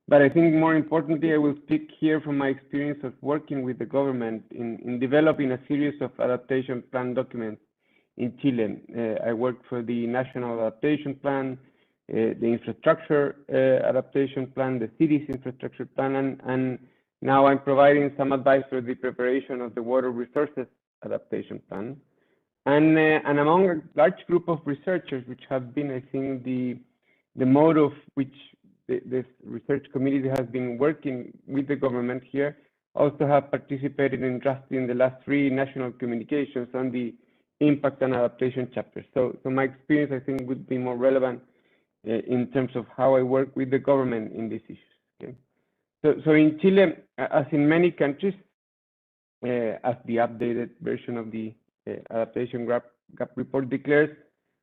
But I think more importantly, I will speak here from my experience of working with the government in developing a series of adaptation plan documents in Chile. I worked for the National Adaptation Plan, the Infrastructure Adaptation Plan, the Cities Infrastructure Plan, and now I'm providing some advice for the preparation of the Water Resources adaptation plan. And among a large group of researchers, which have been, I think, the mode of which this research community has been working with the government here, also have participated in drafting the last 3 national communications on the impact and adaptation chapters. So my experience, I think, would be more relevant in terms of how I work with the government in these issues. Okay? So in Chile, as in many countries, as the updated version of the adaptation gap report declares,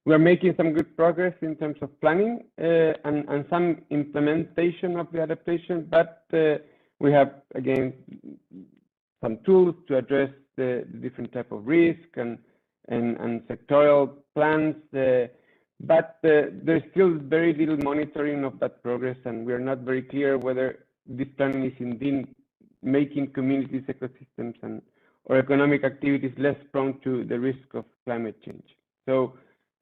we are making some good progress in terms of planning and some implementation of the adaptation, but we have, again, some tools to address the different type of risk and sectorial plans, but there's still very little monitoring of that progress, and we are not very clear whether this planning is indeed making communities, ecosystems, or economic activities less prone to the risk of climate change. So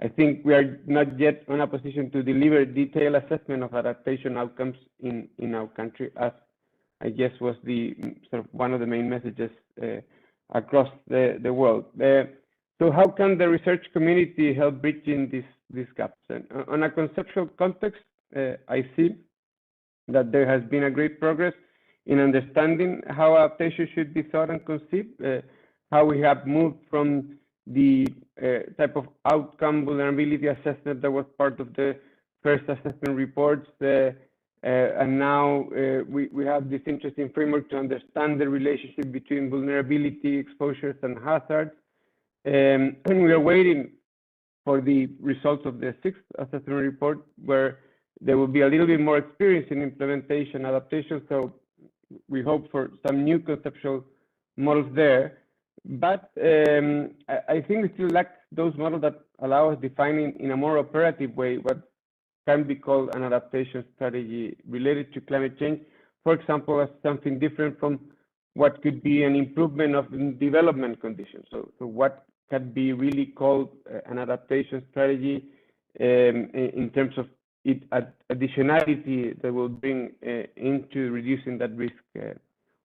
I think we are not yet in a position to deliver detailed assessment of adaptation outcomes in our country, as I guess was the sort of one of the main messages across the world. So how can the research community help bridging these gaps? And on a conceptual context, I see that there has been a great progress in understanding how adaptation should be thought and conceived, how we have moved from the type of outcome vulnerability assessment that was part of the first assessment reports, and now we have this interesting framework to understand the relationship between vulnerability, exposures, and hazards. And we are waiting for the results of the 6th assessment report, where there will be a little bit more experience in implementation adaptation. So we hope for some new conceptual models there. But I think we still lack those models that allow us defining in a more operative way what can be called an adaptation strategy related to climate change, for example, as something different from what could be an improvement of development conditions. So what can be really called an adaptation strategy in terms of its additionality that will bring into reducing that risk,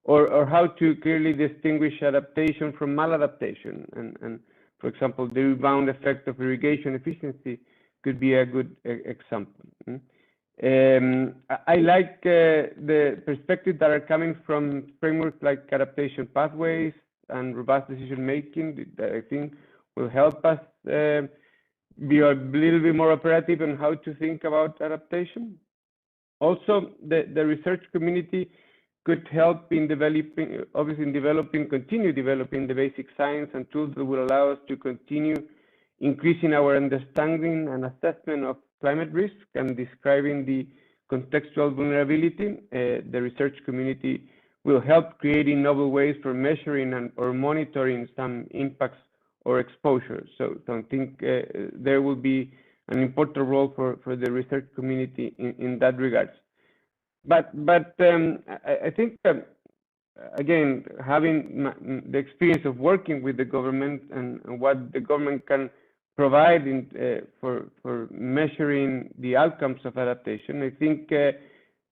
or how to clearly distinguish adaptation from maladaptation. And for example, the rebound effect of irrigation efficiency could be a good example. I like the perspectives that are coming from frameworks like adaptation pathways and robust decision making that I think will help us be a little bit more operative on how to think about adaptation. Also, the research community could help in developing, continue developing the basic science and tools that will allow us to continue increasing our understanding and assessment of climate risk and describing the contextual vulnerability. The research community will help creating novel ways for measuring or monitoring some impacts or exposure. So I think there will be an important role for the research community in that regard. But I think again, having the experience of working with the government and what the government can provide for measuring the outcomes of adaptation, I think the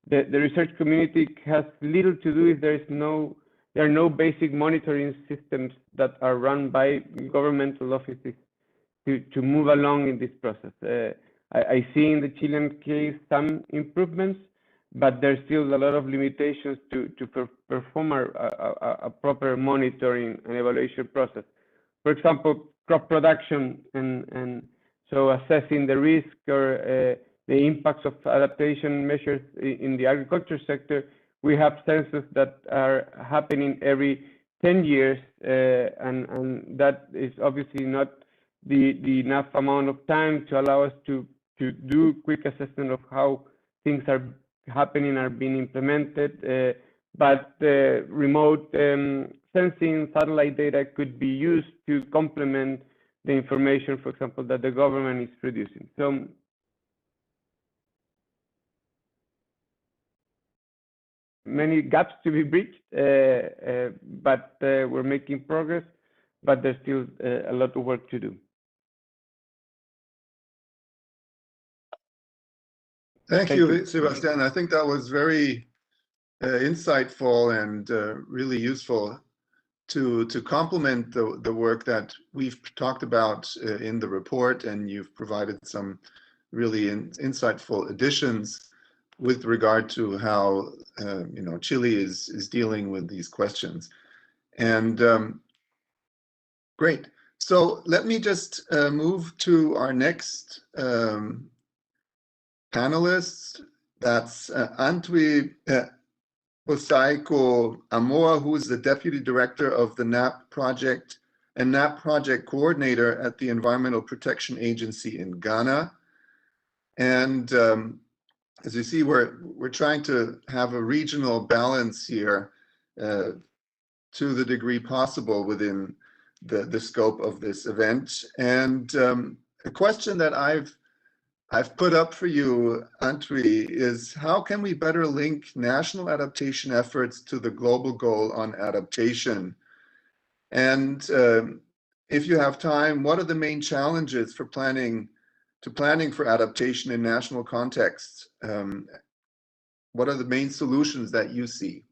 research community has little to do if there are no basic monitoring systems that are run by governmental offices to move along in this process. I see in the Chilean case some improvements, but there's still a lot of limitations to perform a proper monitoring and evaluation process. For example, crop production and so assessing the risk or the impacts of adaptation measures in the agriculture sector. We have census that are happening every 10 years, and that is obviously not the enough amount of time to allow us to do quick assessment of how things are happening, are being implemented, but remote sensing satellite data could be used to complement the information, for example, that the government is producing. So many gaps to be bridged, but we're making progress, but there's still a lot of work to do. Thank you, Sebastian. I think that was very insightful and really useful. to complement the work that we've talked about in the report, and you've provided some really insightful additions with regard to how Chile is dealing with these questions. And great. So let me just move to our next panelists. That's Antwi Osaiko Amoa, who is the Deputy Director of the NAP Project and NAP Project Coordinator at the Environmental Protection Agency in Ghana. And as you see, we're trying to have a regional balance here to the degree possible within the scope of this event. And a question that I've put up for you, Antwi, is how can we better link national adaptation efforts to the global goal on adaptation? And if you have time, what are the main challenges for planning for adaptation in national contexts? What are the main solutions that you see?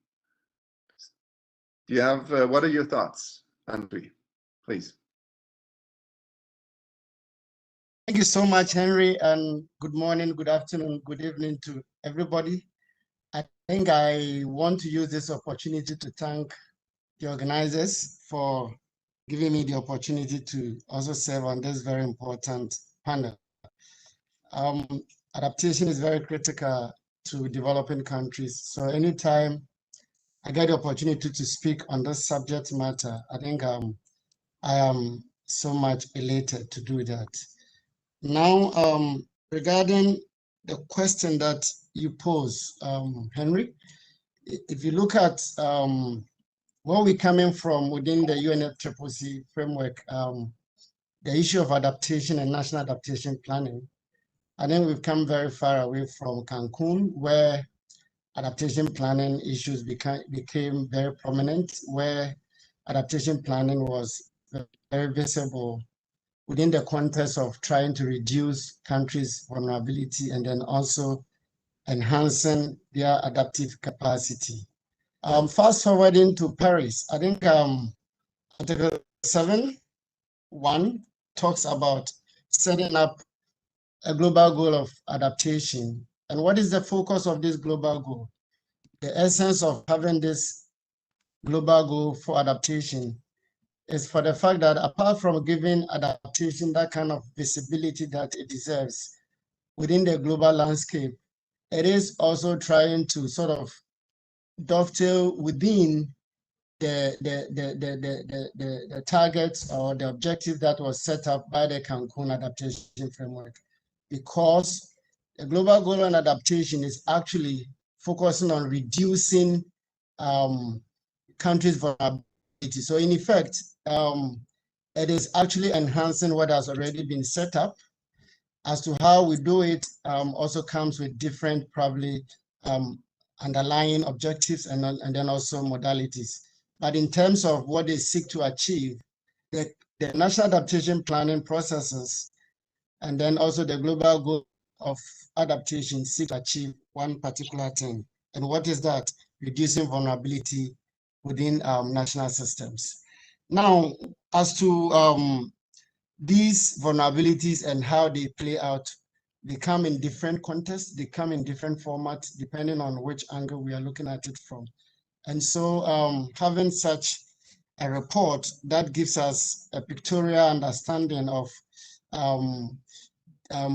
Do you have, what are your thoughts, Antwi? Please. Thank you so much, Henry, and good morning, good afternoon, good evening to everybody. I think I want to use this opportunity to thank the organizers for giving me the opportunity to also serve on this very important panel. Adaptation is very critical to developing countries. So anytime I get the opportunity to speak on this subject matter, I think I am so much elated to do that. Now, regarding the question that you pose, Henry, if you look at where we're coming from within the UNFCCC framework, the issue of adaptation and national adaptation planning, I think we've come very far away from Cancun, where adaptation planning issues became very prominent, where adaptation planning was very visible within the context of trying to reduce countries' vulnerability and then also enhancing their adaptive capacity. Fast forwarding to Paris, I think Article 7.1 talks about setting up a global goal of adaptation. And what is the focus of this global goal? The essence of having this global goal for adaptation is for the fact that apart from giving adaptation that kind of visibility that it deserves within the global landscape, it is also trying to sort of dovetail within the targets or the objective that was set up by the Cancun Adaptation Framework. Because the global goal on adaptation is actually focusing on reducing countries' vulnerability. So in effect, it is actually enhancing what has already been set up. As to how we do it also comes with different probably underlying objectives and then also modalities. But in terms of what they seek to achieve, the national adaptation planning processes and then also the global goal of adaptation seek to achieve one particular thing. And what is that? Reducing vulnerability within national systems. Now, as to these vulnerabilities and how they play out, they come in different contexts, they come in different formats, depending on which angle we are looking at it from. And so having such a report that gives us a pictorial understanding of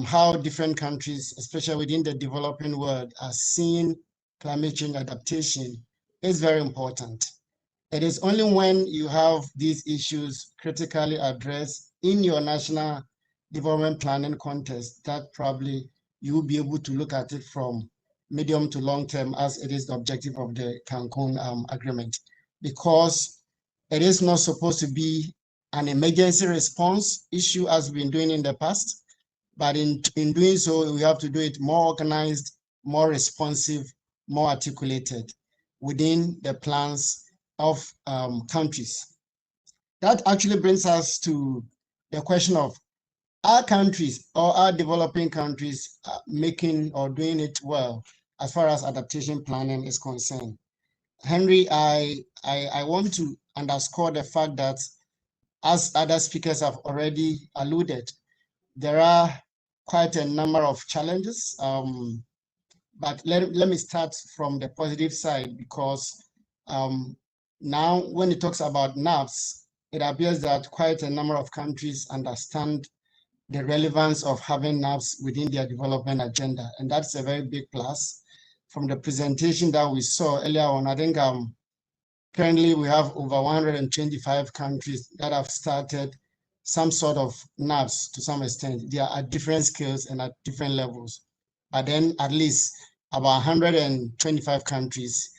how different countries, especially within the developing world, are seeing climate change adaptation is very important. It is only when you have these issues critically addressed in your national development planning context that probably you will be able to look at it from medium to long term, as it is the objective of the Cancun Agreement, because it is not supposed to be an emergency response issue as we've been doing in the past, but in doing so, we have to do it more organized, more responsive, more articulated within the plans of countries. That actually brings us to the question of, are countries or are developing countries making or doing it well as far as adaptation planning is concerned? Henry, I want to underscore the fact that, as other speakers have already alluded, there are quite a number of challenges. But let me start from the positive side, because now when it talks about NAPs, it appears that quite a number of countries understand the relevance of having NAPs within their development agenda. And that's a very big plus. From the presentation that we saw earlier on, I think currently we have over 125 countries that have started some sort of NAPs to some extent. They are at different scales and at different levels. But then at least about 125 countries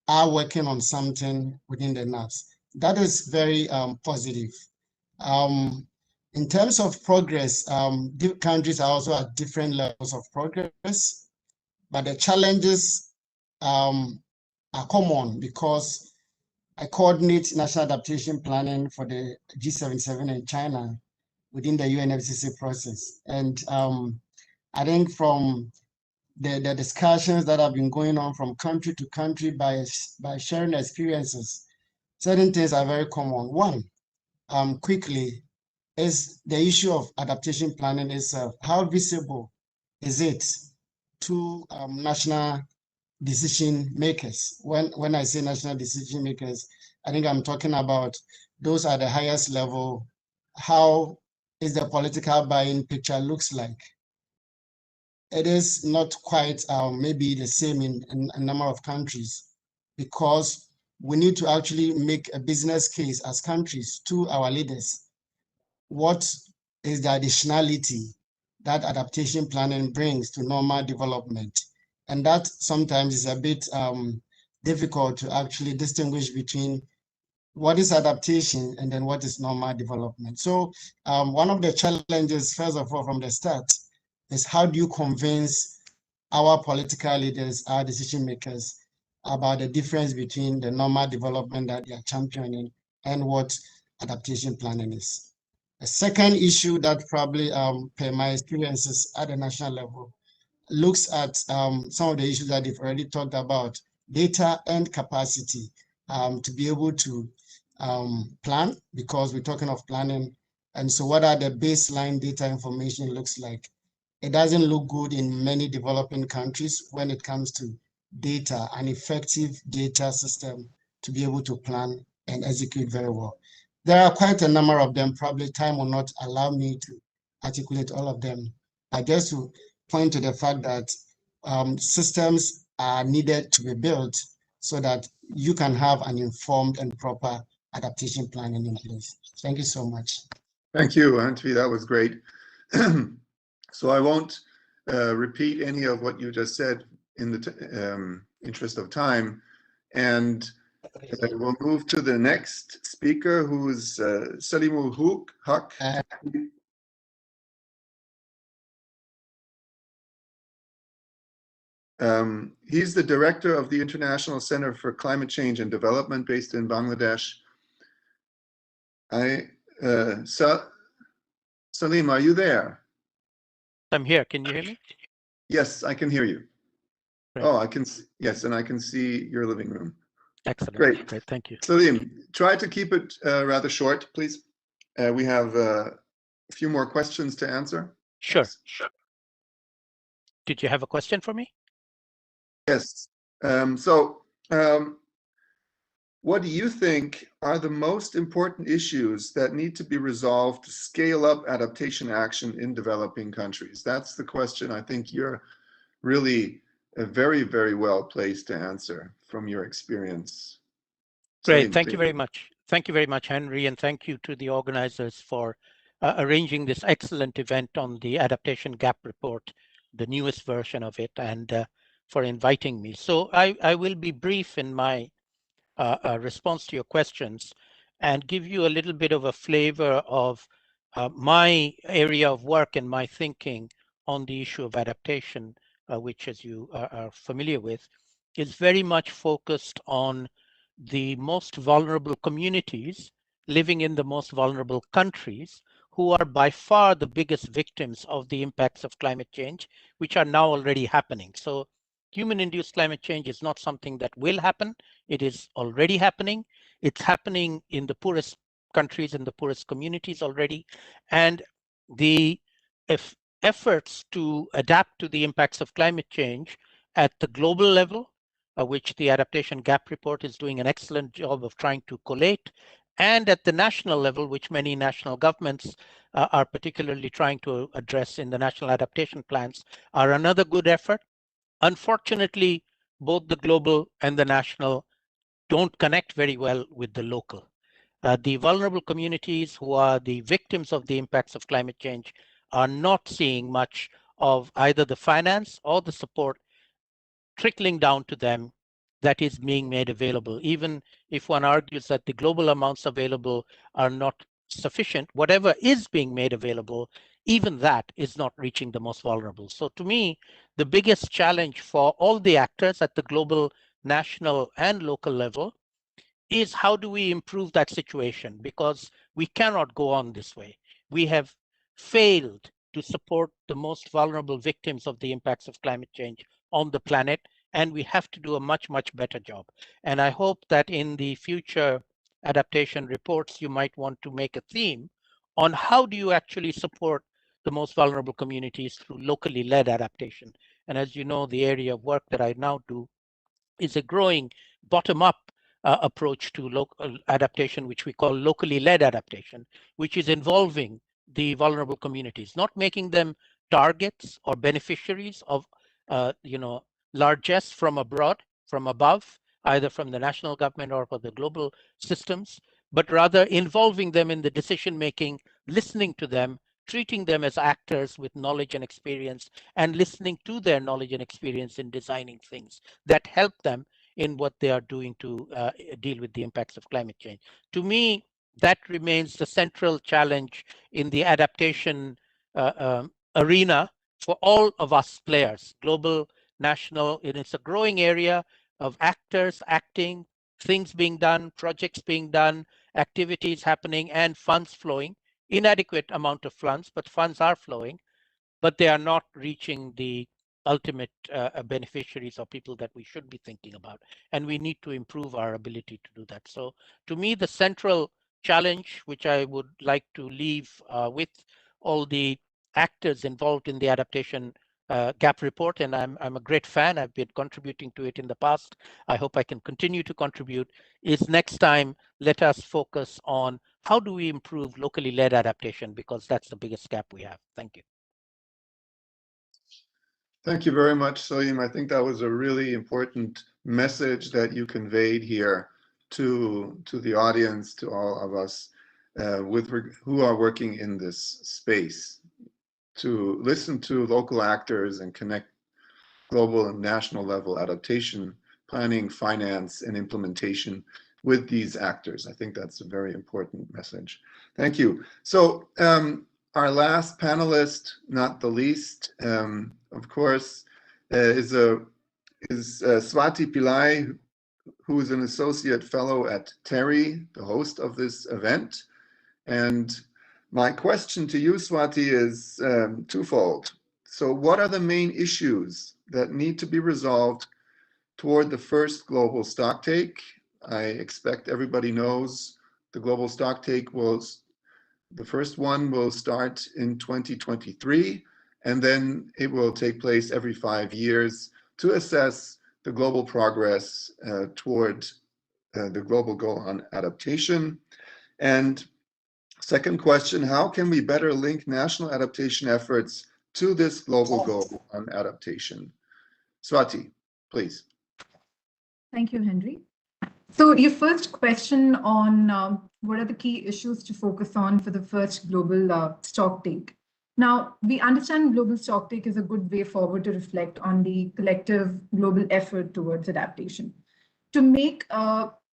are working on something within the NAPs. That is very positive. In terms of progress, countries are also at different levels of progress, but the challenges are common, because I coordinate national adaptation planning for the G77 in China within the UNFCCC process. And I think from the discussions that have been going on from country to country by sharing experiences, certain things are very common. One, quickly, is the issue of adaptation planning itself. How visible is it to national decision makers? When I say national decision makers, I think I'm talking about those at the highest level. How is the political buy-in picture looks like? It is not quite maybe the same in a number of countries, because we need to actually make a business case as countries to our leaders. What is the additionality that adaptation planning brings to normal development? And that sometimes is a bit difficult to actually distinguish between what is adaptation and then what is normal development. So one of the challenges, first of all, from the start, is how do you convince our political leaders, our decision makers, about the difference between the normal development that they are championing and what adaptation planning is. A second issue that probably, per my experiences at the national level, looks at some of the issues that they've already talked about, data and capacity to be able to plan, because we're talking of planning. And so what are the baseline data information looks like? It doesn't look good in many developing countries when it comes to data, an effective data system to be able to plan and execute very well. There are quite a number of them. Probably time will not allow me to articulate all of them. I guess to point to the fact that systems are needed to be built so that you can have an informed and proper adaptation planning in place. Thank you so much. Thank you, Antwi. That was great. So I won't repeat any of what you just said in the interest of time. And we'll move to the next speaker, who is Salimul Haq. He's the director of the International Center for Climate Change and Development based in Bangladesh. Salim, are you there? I'm here. Can you hear me? Yes, I can hear you. Great. Oh, I can. Yes, and I can see your living room. Excellent. Great. Great. Thank you. Salim, try to keep it rather short, please. We have a few more questions to answer. Sure. Sure. Did you have a question for me? Yes. What do you think are the most important issues that need to be resolved to scale up adaptation action in developing countries? That's the question I think you're really very, very well placed to answer from your experience. Great. Thank you very much. Thank you very much, Henry, and thank you to the organizers for arranging this excellent event on the Adaptation Gap Report, the newest version of it, and for inviting me. So I will be brief in my response to your questions and give you a little bit of a flavor of my area of work and my thinking on the issue of adaptation, which, as you are familiar with, is very much focused on the most vulnerable communities living in the most vulnerable countries, who are by far the biggest victims of the impacts of climate change, which are now already happening. So human-induced climate change is not something that will happen. It is already happening. It's happening in the poorest countries and the poorest communities already. And the efforts to adapt to the impacts of climate change at the global level, which the Adaptation Gap Report is doing an excellent job of trying to collate, and at the national level, which many national governments are particularly trying to address in the national adaptation plans, are another good effort. Unfortunately, both the global and the national don't connect very well with the local. The vulnerable communities who are the victims of the impacts of climate change are not seeing much of either the finance or the support trickling down to them that is being made available. Even if one argues that the global amounts available are not sufficient, whatever is being made available, even that is not reaching the most vulnerable. So to me, the biggest challenge for all the actors at the global, national, and local level is how do we improve that situation? Because we cannot go on this way. We have failed to support the most vulnerable victims of the impacts of climate change on the planet, and we have to do a much, much better job. And I hope that in the future adaptation reports, you might want to make a theme on how do you actually support the most vulnerable communities through locally led adaptation. And as you know, the area of work that I now do is a growing bottom-up approach to local adaptation, which we call locally led adaptation, which is involving the vulnerable communities, not making them targets or beneficiaries of largesse from abroad, from above, either from the national government or for the global systems, but rather involving them in the decision making, listening to them, treating them as actors with knowledge and experience, and listening to their knowledge and experience in designing things that help them in what they are doing to deal with the impacts of climate change. To me, that remains the central challenge in the adaptation arena for all of us players, global, national. And it's a growing area of actors acting, things being done, projects being done, activities happening, and funds flowing. Inadequate amount of funds, but funds are flowing, but they are not reaching the ultimate beneficiaries or people that we should be thinking about. And we need to improve our ability to do that. So to me, the central challenge, which I would like to leave with all the actors involved in the adaptation gap report, and I'm a great fan, I've been contributing to it in the past, I hope I can continue to contribute, is next time let us focus on how do we improve locally led adaptation, because that's the biggest gap we have. Thank you. Thank you very much, Salim. I think that was a really important message that you conveyed here to the audience, to all of us who are working in this space, to listen to local actors and connect global and national level adaptation, planning, finance, and implementation with these actors. I think that's a very important message. Thank you. So our last panelist, not the least, of course, is Swati Pillai, who is an associate fellow at TERI, the host of this event. And my question to you, Swati, is twofold. So what are the main issues that need to be resolved toward the first global stocktake? I expect everybody knows the global stocktake the first one will start in 2023, and then it will take place every 5 years to assess the global progress toward the global goal on adaptation. And second question, how can we better link national adaptation efforts to this global goal on adaptation? Swati, please. Thank you, Henry. So your first question on what are the key issues to focus on for the first global stocktake. Now, we understand global stocktake is a good way forward to reflect on the collective global effort towards adaptation. To make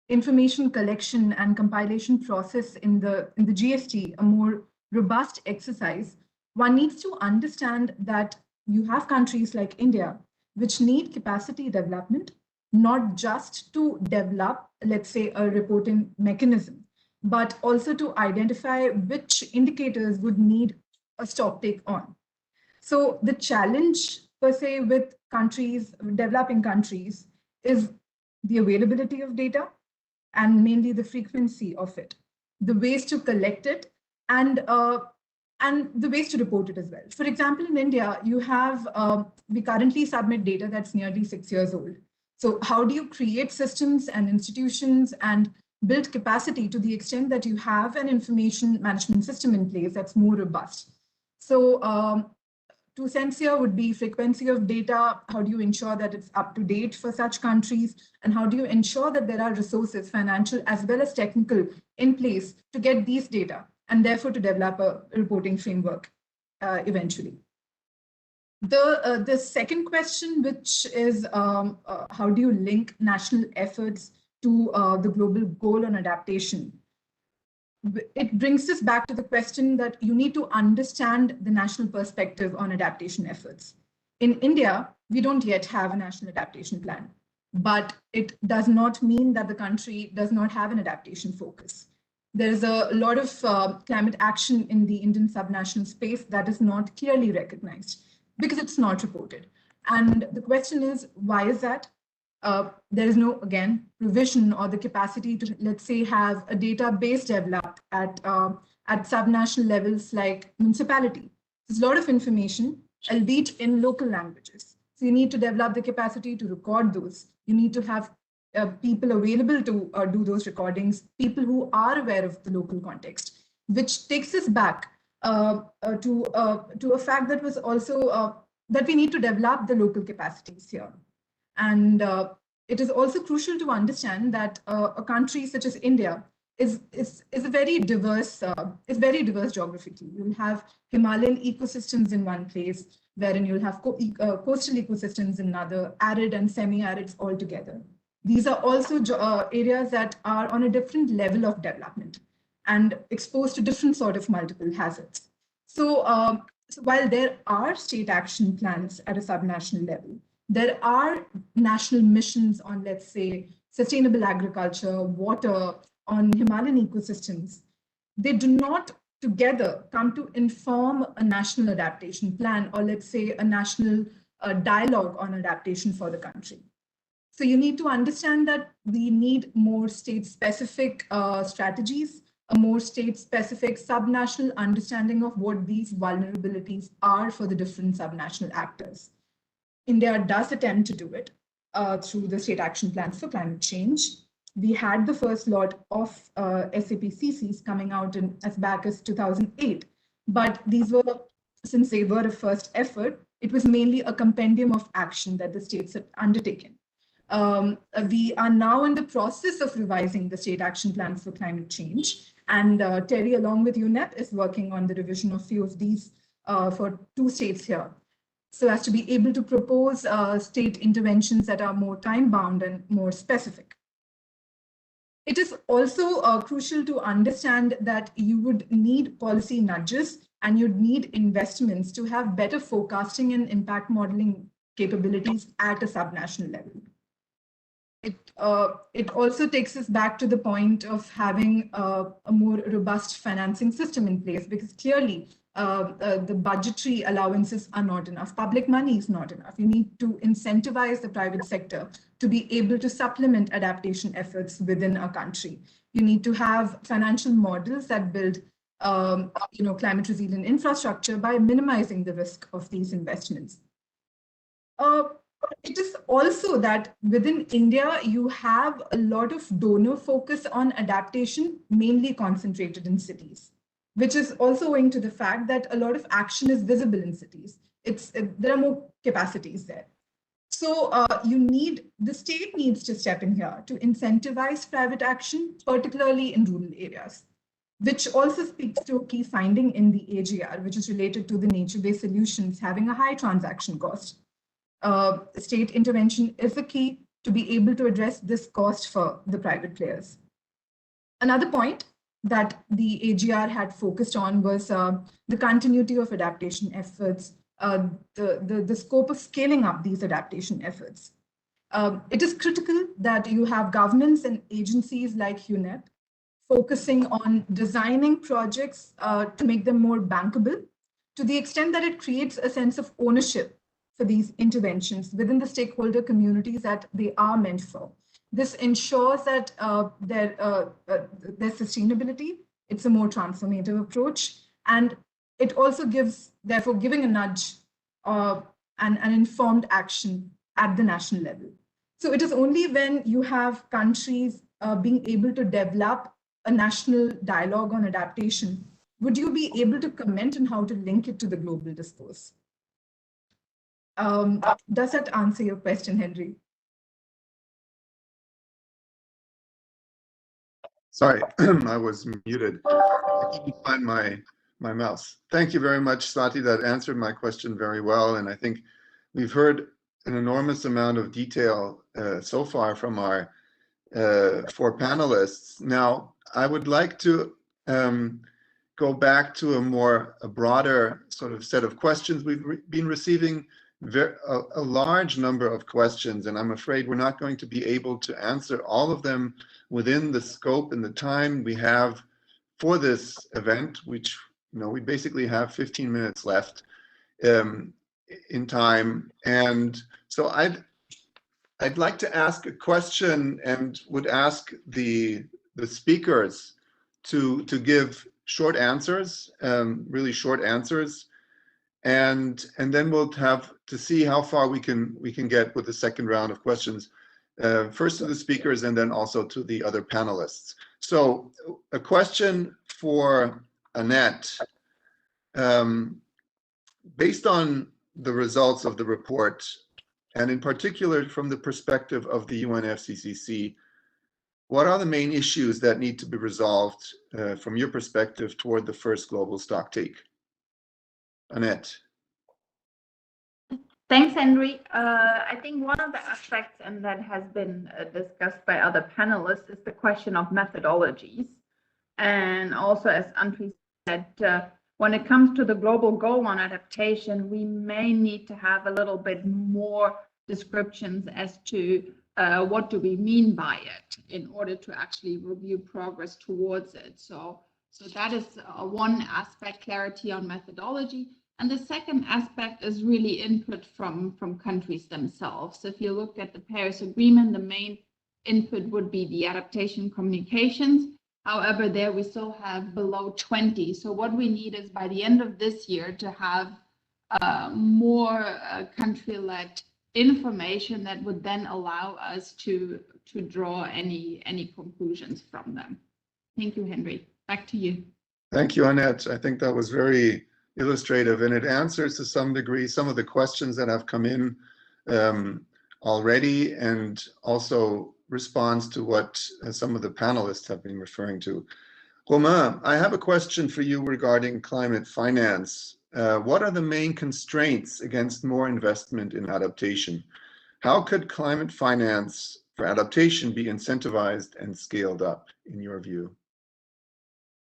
information collection and compilation process in the GST a more robust exercise, one needs to understand that you have countries like India, which need capacity development, not just to develop, let's say, a reporting mechanism, but also to identify which indicators would need a stocktake on. So the challenge per se with countries, developing countries, is the availability of data and mainly the frequency of it, the ways to collect it, and the ways to report it as well. For example, in India, you have, we currently submit data that's nearly 6 years old. So how do you create systems and institutions and build capacity to the extent that you have an information management system in place that's more robust? So 2 cents here would be frequency of data. How do you ensure that it's up to date for such countries? And how do you ensure that there are resources, financial as well as technical, in place to get these data and therefore to develop a reporting framework eventually? The second question, which is how do you link national efforts to the global goal on adaptation? It brings us back to the question that you need to understand the national perspective on adaptation efforts. In India, we don't yet have a national adaptation plan, but it does not mean that the country does not have an adaptation focus. There's a lot of climate action in the Indian subnational space that is not clearly recognized because it's not reported. And the question is, why is that? There is no, again, provision or the capacity to, let's say, have a database developed at subnational levels like municipality. There's a lot of information, albeit in local languages. So you need to develop the capacity to record those. You need to have people available to do those recordings, people who are aware of the local context, which takes us back to a fact that was also that we need to develop the local capacities here. And it is also crucial to understand that a country such as India is a very diverse, geographically. You'll have Himalayan ecosystems in one place, wherein you'll have coastal ecosystems in another, arid and semi-arids all together. These are also areas that are on a different level of development and exposed to different sort of multiple hazards. So while there are state action plans at a subnational level, there are national missions on, let's say, sustainable agriculture, water, on Himalayan ecosystems. They do not together come to inform a national adaptation plan, or let's say a national dialogue on adaptation for the country. So you need to understand that we need more state-specific strategies, a more state-specific subnational understanding of what these vulnerabilities are for the different subnational actors. India does attempt to do it through the state action plans for climate change. We had the first lot of SAPCCs coming out as back as 2008, but these were, since they were a first effort, it was mainly a compendium of action that the states had undertaken. We are now in the process of revising the state action plans for climate change, and TERI, along with UNEP, is working on the revision of few of these for 2 states here, so as to be able to propose state interventions that are more time-bound and more specific. It is also crucial to understand that you would need policy nudges and you'd need investments to have better forecasting and impact modeling capabilities at a subnational level. It also takes us back to the point of having a more robust financing system in place, because clearly the budgetary allowances are not enough. Public money is not enough. You need to incentivize the private sector to be able to supplement adaptation efforts within a country. You need to have financial models that build climate resilient infrastructure by minimizing the risk of these investments. It is also that within India, you have a lot of donor focus on adaptation, mainly concentrated in cities, which is also owing to the fact that a lot of action is visible in cities. There are more capacities there. So the state needs to step in here to incentivize private action, particularly in rural areas, which also speaks to a key finding in the AGR, which is related to the nature-based solutions having a high transaction cost. State intervention is the key to be able to address this cost for the private players. Another point that the AGR had focused on was the continuity of adaptation efforts, the scope of scaling up these adaptation efforts. It is critical that you have governments and agencies like UNEP focusing on designing projects to make them more bankable, to the extent that it creates a sense of ownership for these interventions within the stakeholder communities that they are meant for. This ensures that their sustainability, it's a more transformative approach, and it also gives, therefore, giving a nudge and an informed action at the national level. So it is only when you have countries being able to develop a national dialogue on adaptation, would you be able to comment on how to link it to the global discourse? Does that answer your question, Henry? Sorry, I was muted. I couldn't find my mouse. Thank you very much, Swati. That answered my question very well. And I think we've heard an enormous amount of detail so far from our 4 panelists. Now, I would like to go back to a broader sort of set of questions. We've been receiving a large number of questions, and I'm afraid we're not going to be able to answer all of them within the scope and the time we have for this event, which, you know, we basically have 15 minutes left in time. And so I'd like to ask a question and would ask the speakers to give short answers, really short answers, and then we'll have to see how far we can get with the second round of questions. First to the speakers and then also to the other panelists. So a question for Annette. Based on the results of the report, and in particular from the perspective of the UNFCCC, what are the main issues that need to be resolved from your perspective toward the first global stocktake? Annette. Thanks, Henry. I think one of the aspects, and that has been discussed by other panelists, is the question of methodologies. And also, as Andri said, when it comes to the global goal on adaptation, we may need to have a little bit more descriptions as to what do we mean by it in order to actually review progress towards it. So that is one aspect, clarity on methodology. And the second aspect is really input from countries themselves. So if you look at the Paris Agreement, the main input would be the adaptation communications. However, there we still have below 20. So what we need is by the end of this year to have more country-led information that would then allow us to draw any conclusions from them. Thank you, Henry. Back to you. Thank you, Annette. I think that was very illustrative, and it answers to some degree some of the questions that have come in already, and also responds to what some of the panelists have been referring to. Romain, I have a question for you regarding climate finance. What are the main constraints against more investment in adaptation? How could climate finance for adaptation be incentivized and scaled up, in your view?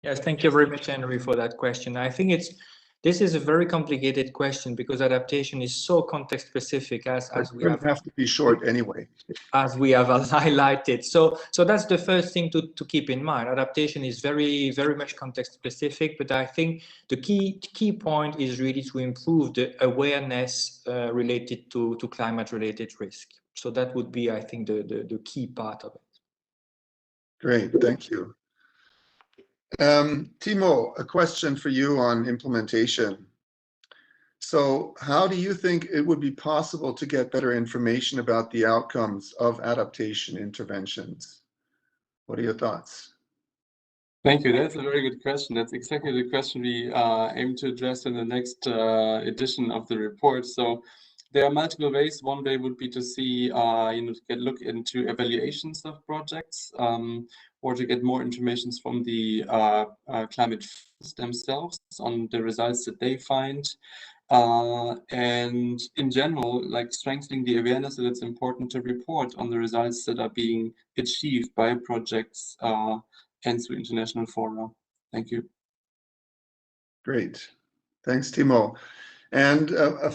Yes, thank you very much, Henry, for that question. I think this is a very complicated question because adaptation is so context specific, as we have to be short anyway, as we have highlighted. So that's the first thing to keep in mind. Adaptation is very much context specific, but I think the key point is really to improve the awareness related to climate related risk. So that would be, I think, the key part of it. Great, thank you. Timo, a question for you on implementation. So how do you think it would be possible to get better information about the outcomes of adaptation interventions? What are your thoughts? Thank you. That's a very good question. That's exactly the question we aim to address in the next edition of the report. So there are multiple ways. One way would be to see, look into evaluations of projects, or to get more information from the climate themselves on the results that they find. And in general, like strengthening the awareness that it's important to report on the results that are being achieved by projects and through international fora. Thank you. Great. Thanks, Timo. And a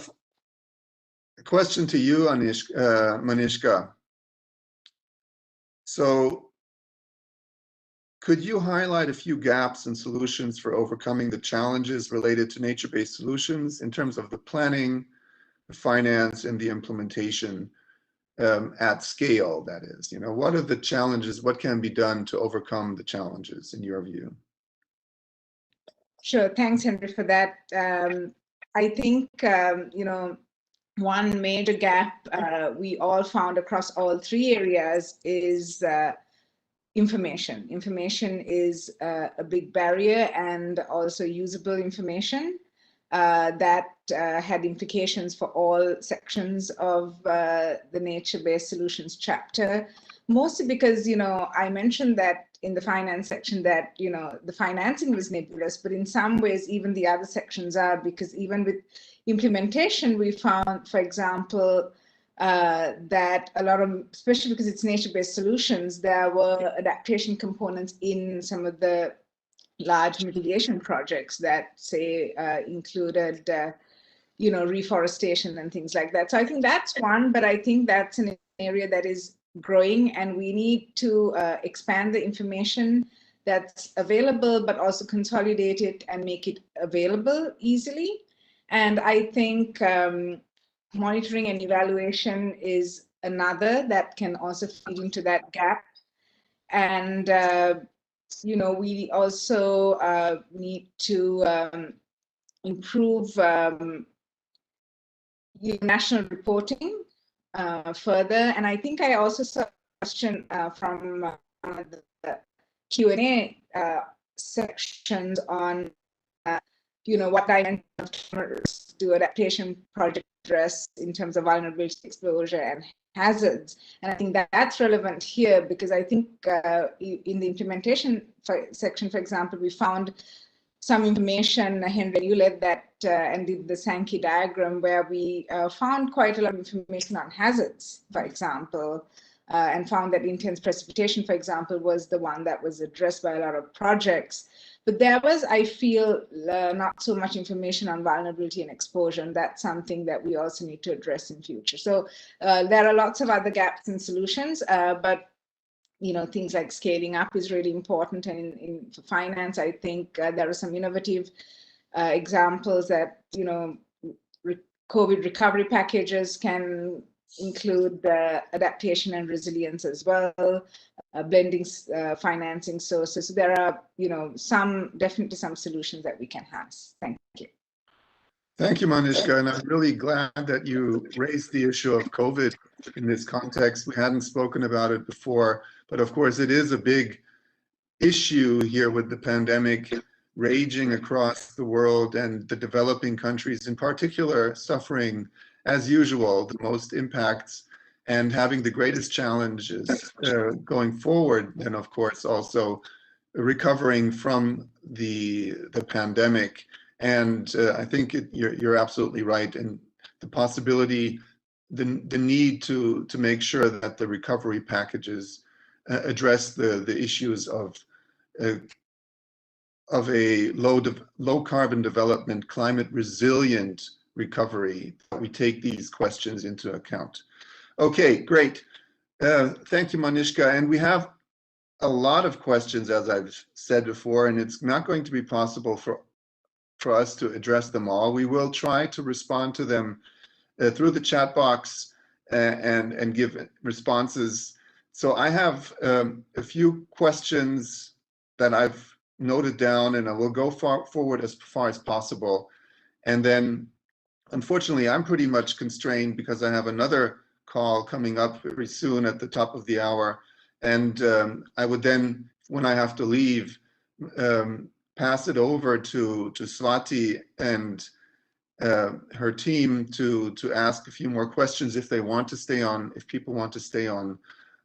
question to you, Manishka. So could you highlight a few gaps and solutions for overcoming the challenges related to nature-based solutions in terms of the planning, finance and the implementation at scale, that is? You know, what are the challenges? What can be done to overcome the challenges in your view? Sure, thanks, Henry, for that. I think, you know, one major gap we all found across all three areas is information. Information is a big barrier, and also usable information that had implications for all sections of the nature-based solutions chapter, mostly because, you know, I mentioned that in the finance section that, you know, the financing was nebulous, but in some ways even the other sections are, because even with implementation, we found, for example, that a lot of, especially because it's nature-based solutions, there were adaptation components in some of the large mitigation projects that, say, included, you know, reforestation and things like that. So I think that's one, but I think that's an area that is growing, and we need to expand the information that's available, but also consolidate it and make it available easily. And I think monitoring and evaluation is another that can also feed into that gap. And, you know, we also need to improve national reporting further. And I think I also saw a question from the Q&A sections on, you know, what dimensions do adaptation projects address in terms of vulnerability, exposure, and hazards. And I think that that's relevant here, because I think in the implementation section, for example, we found some information, Henry, you led that and did the Sankey diagram, where we found quite a lot of information on hazards, for example, and found that intense precipitation, for example, was the one that was addressed by a lot of projects. But there was, I feel, not so much information on vulnerability and exposure, and that's something that we also need to address in future. So there are lots of other gaps in solutions, but you know, things like scaling up is really important. And in finance, I think there are some innovative examples that, you know, COVID recovery packages can include the adaptation and resilience as well, blending financing sources. So there are, you know, definitely some solutions that we can have. Thank you. Thank you, Manishka, and I'm really glad that you raised the issue of COVID in this context. We hadn't spoken about it before, but of course it is a big issue here with the pandemic raging across the world, and the developing countries in particular suffering, as usual, the most impacts and having the greatest challenges going forward, and of course also recovering from the pandemic. And I think you're absolutely right, and the possibility, the need to make sure that the recovery packages address the issues of a low carbon development, climate resilient recovery. We take these questions into account. Okay, great. Thank you, Manishka. And we have a lot of questions, as I've said before, and it's not going to be possible for us to address them all. We will try to respond to them through the chat box and give responses. So I have a few questions that I've noted down, and I will go forward as far as possible. And then, unfortunately, I'm pretty much constrained because I have another call coming up very soon at the top of the hour. And I would then, when I have to leave, pass it over to Swati and her team to ask a few more questions if they want to stay on, if people want to stay on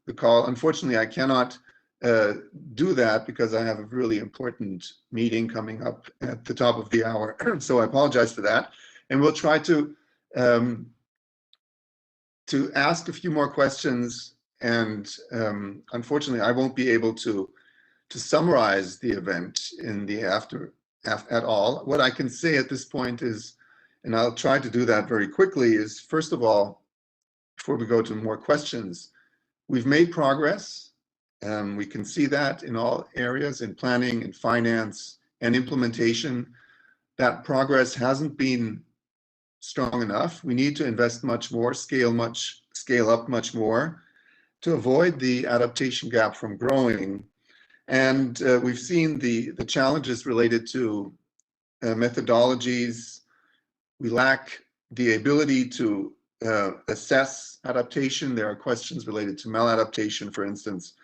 the call. Unfortunately, I cannot do that because I have a really important meeting coming up at the top of the hour. So I apologize for that. And we'll try to ask a few more questions. And unfortunately, I won't be able to summarize the event in the at all. What I can say at this point is, and I'll try to do that very quickly, is first of all, before we go to more questions, we've made progress. We can see that in all areas, in planning, in finance, and implementation. That progress hasn't been strong enough. We need to invest much more, scale up much more to avoid the adaptation gap from growing. And we've seen the challenges related to methodologies. We lack the ability to assess adaptation. There are questions related to maladaptation, for instance.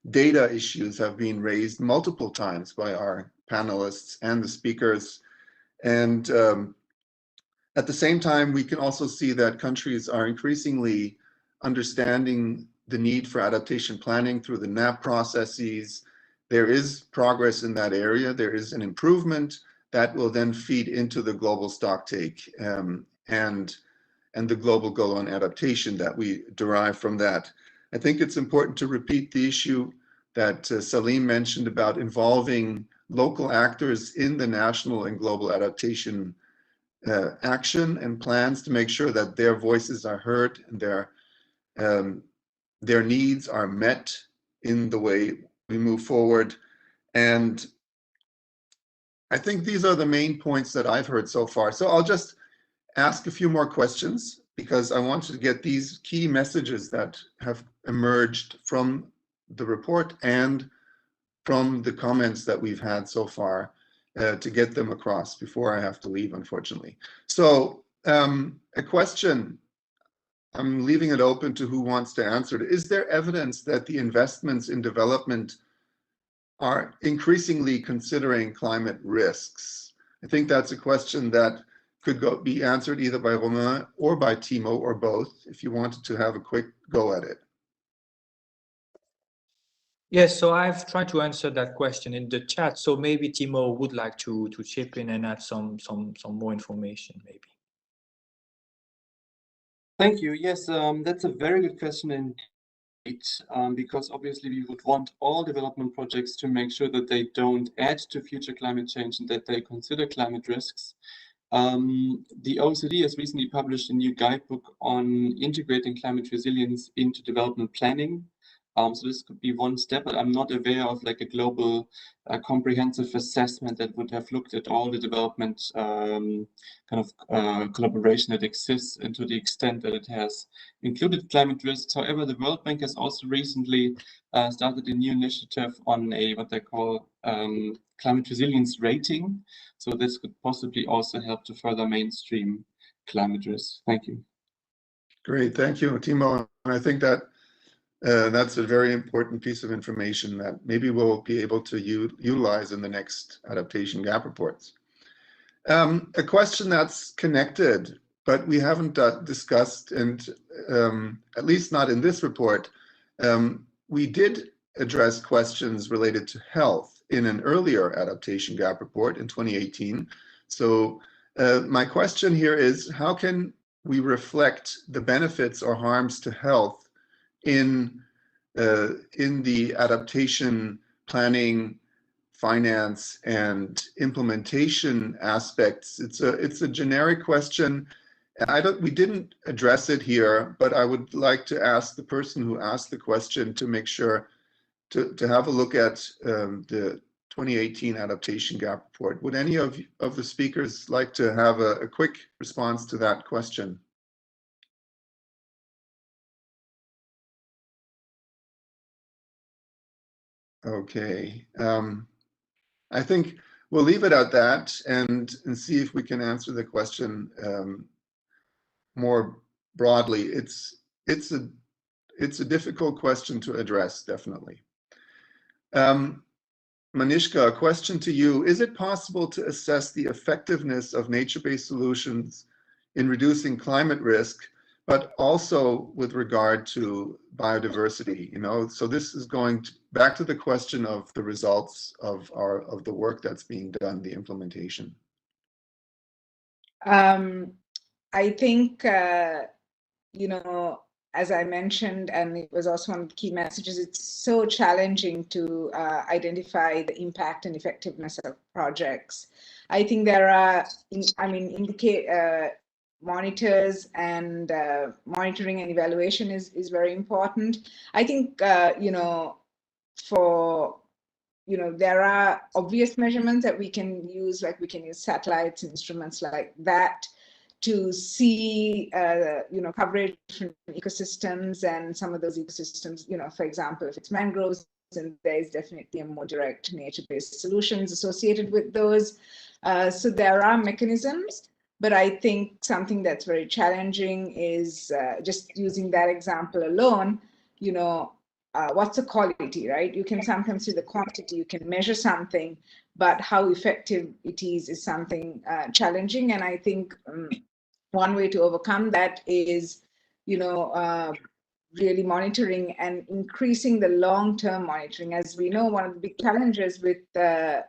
Data issues have been raised multiple times by our panelists and the speakers. And at the same time, we can also see that countries are increasingly understanding the need for adaptation planning through the NAP processes. There is progress in that area. There is an improvement that will then feed into the global stocktake and the global goal on adaptation that we derive from that. I think it's important to repeat the issue that Salim mentioned about involving local actors in the national and global adaptation action and plans to make sure that their voices are heard and their needs are met in the way we move forward. And I think these are the main points that I've heard so far. So I'll just ask a few more questions because I want to get these key messages that have emerged from the report and from the comments that we've had so far to get them across before I have to leave, unfortunately. So a question, I'm leaving it open to who wants to answer it. Is there evidence that the investments in development are increasingly considering climate risks? I think that's a question that could be answered either by Romain or by Timo or both, if you wanted to have a quick go at it. Yes, so I've tried to answer that question in the chat. So maybe Timo would like to chip in and add some more information, maybe. Thank you. Yes, that's a very good question indeed, because obviously we would want all development projects to make sure that they don't add to future climate change and that they consider climate risks. The OECD has recently published a new guidebook on integrating climate resilience into development planning. So this could be one step, but I'm not aware of like a global comprehensive assessment that would have looked at all the development collaboration that exists and to the extent that it has included climate risks. However, the World Bank has also recently started a new initiative on what they call climate resilience rating. So this could possibly also help to further mainstream climate risks. Thank you. Great, thank you, Timo. And I think that that's a very important piece of information that maybe we'll be able to utilize in the next adaptation gap reports. A question that's connected, but we haven't discussed, and at least not in this report. We did address questions related to health in an earlier adaptation gap report in 2018. So my question here is, how can we reflect the benefits or harms to health in the adaptation planning, finance, and implementation aspects? It's a generic question. We didn't address it here, but I would like to ask the person who asked the question to make sure to have a look at the 2018 adaptation gap report. Would any of the speakers like to have a quick response to that question? Okay, I think we'll leave it at that and see if we can answer the question more broadly. It's a difficult question to address, definitely. Manishka, a question to you. Is it possible to assess the effectiveness of nature-based solutions in reducing climate risk, but also with regard to biodiversity? So this is going back to the question of the results of the work that's being done, the implementation. I think as I mentioned, and it was also one of the key messages, it's so challenging to identify the impact and effectiveness of projects. I think there are, monitors and monitoring and evaluation is very important. I think, there are obvious measurements that we can use, like we can use satellites, instruments like that, to see, coverage from ecosystems, and some of those ecosystems, for example, if it's mangroves, then there's definitely a more direct nature-based solutions associated with those. So there are mechanisms, but I think something that's very challenging is just using that example alone, what's the quality, right? You can sometimes see the quantity, you can measure something, but how effective it is something challenging. And I think one way to overcome that is, really monitoring and increasing the long-term monitoring. As we know, one of the big challenges with a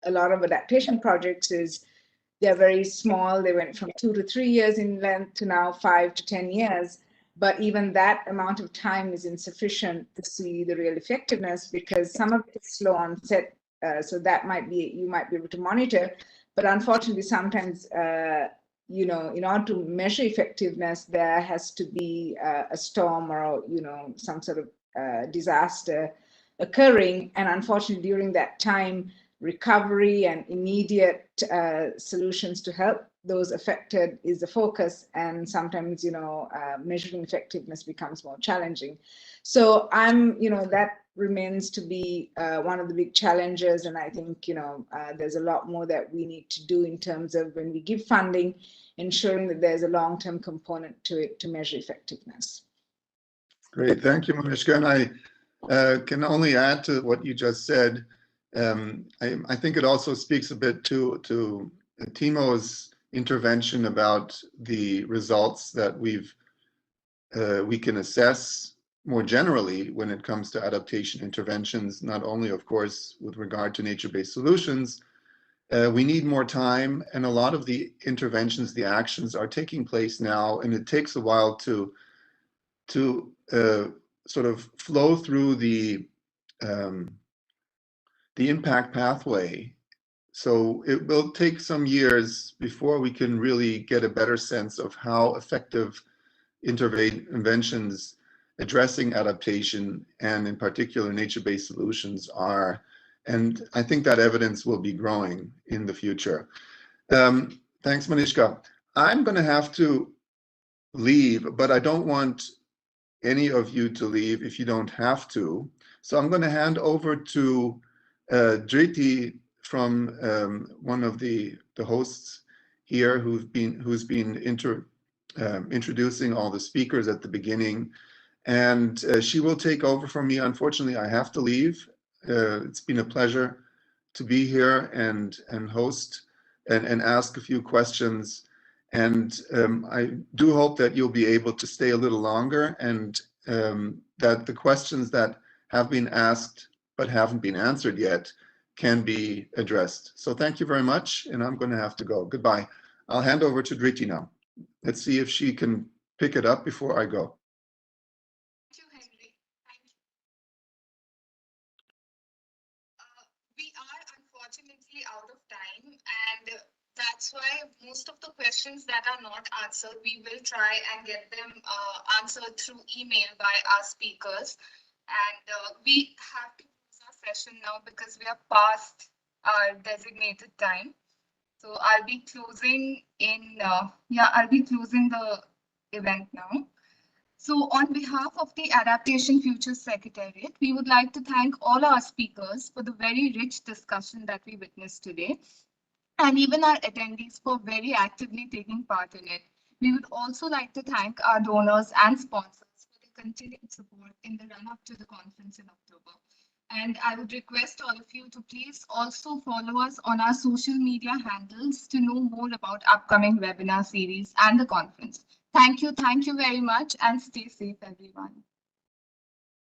lot of adaptation projects is they're very small. They went from 2 to 3 years in length to now 5 to 10 years. But even that amount of time is insufficient to see the real effectiveness, because some of it is slow onset. So that you might be able to monitor. But unfortunately, sometimes, in order to measure effectiveness, there has to be a storm or, some sort of disaster occurring. And unfortunately, during that time, recovery and immediate solutions to help those affected is the focus, and sometimes measuring effectiveness becomes more challenging. So that remains to be one of the big challenges, and I think there's a lot more that we need to do in terms of when we give funding, ensuring that there's a long-term component to it to measure effectiveness. Great, thank you, Manishka. And I can only add to what you just said. I think it also speaks a bit to Timo's intervention about the results that we can assess more generally when it comes to adaptation interventions, not only, of course, with regard to nature-based solutions. We need more time, and a lot of the interventions, the actions are taking place now, and it takes a while to sort of flow through the impact pathway. So it will take some years before we can really get a better sense of how effective interventions addressing adaptation, and in particular nature-based solutions, are. And I think that evidence will be growing in the future. Thanks, Manishka. I'm going to have to leave, but I don't want any of you to leave if you don't have to. So I'm going to hand over to Dhriti from one of the hosts here who's been introducing all the speakers at the beginning, and she will take over from me. Unfortunately, I have to leave. It's been a pleasure to be here and host and ask a few questions. And I do hope that you'll be able to stay a little longer, and that the questions that have been asked but haven't been answered yet can be addressed. So thank you very much, and I'm going to have to go. Goodbye. I'll hand over to Dhriti now. Let's see if she can pick it up before I go. Thank you, Henry. Thank you. We are unfortunately out of time, and that's why most of the questions that are not answered, we will try and get them answered through email by our speakers. And we have to close our session now because we are past our designated time. So I'll be closing I'll be closing the event now. So on behalf of the Adaptation Futures Secretariat, we would like to thank all our speakers for the very rich discussion that we witnessed today, and even our attendees for very actively taking part in it. We would also like to thank our donors and sponsors for their continued support in the run-up to the conference in October. And I would request all of you to please also follow us on our social media handles to know more about upcoming webinar series and the conference. Thank you very much, and stay safe, everyone.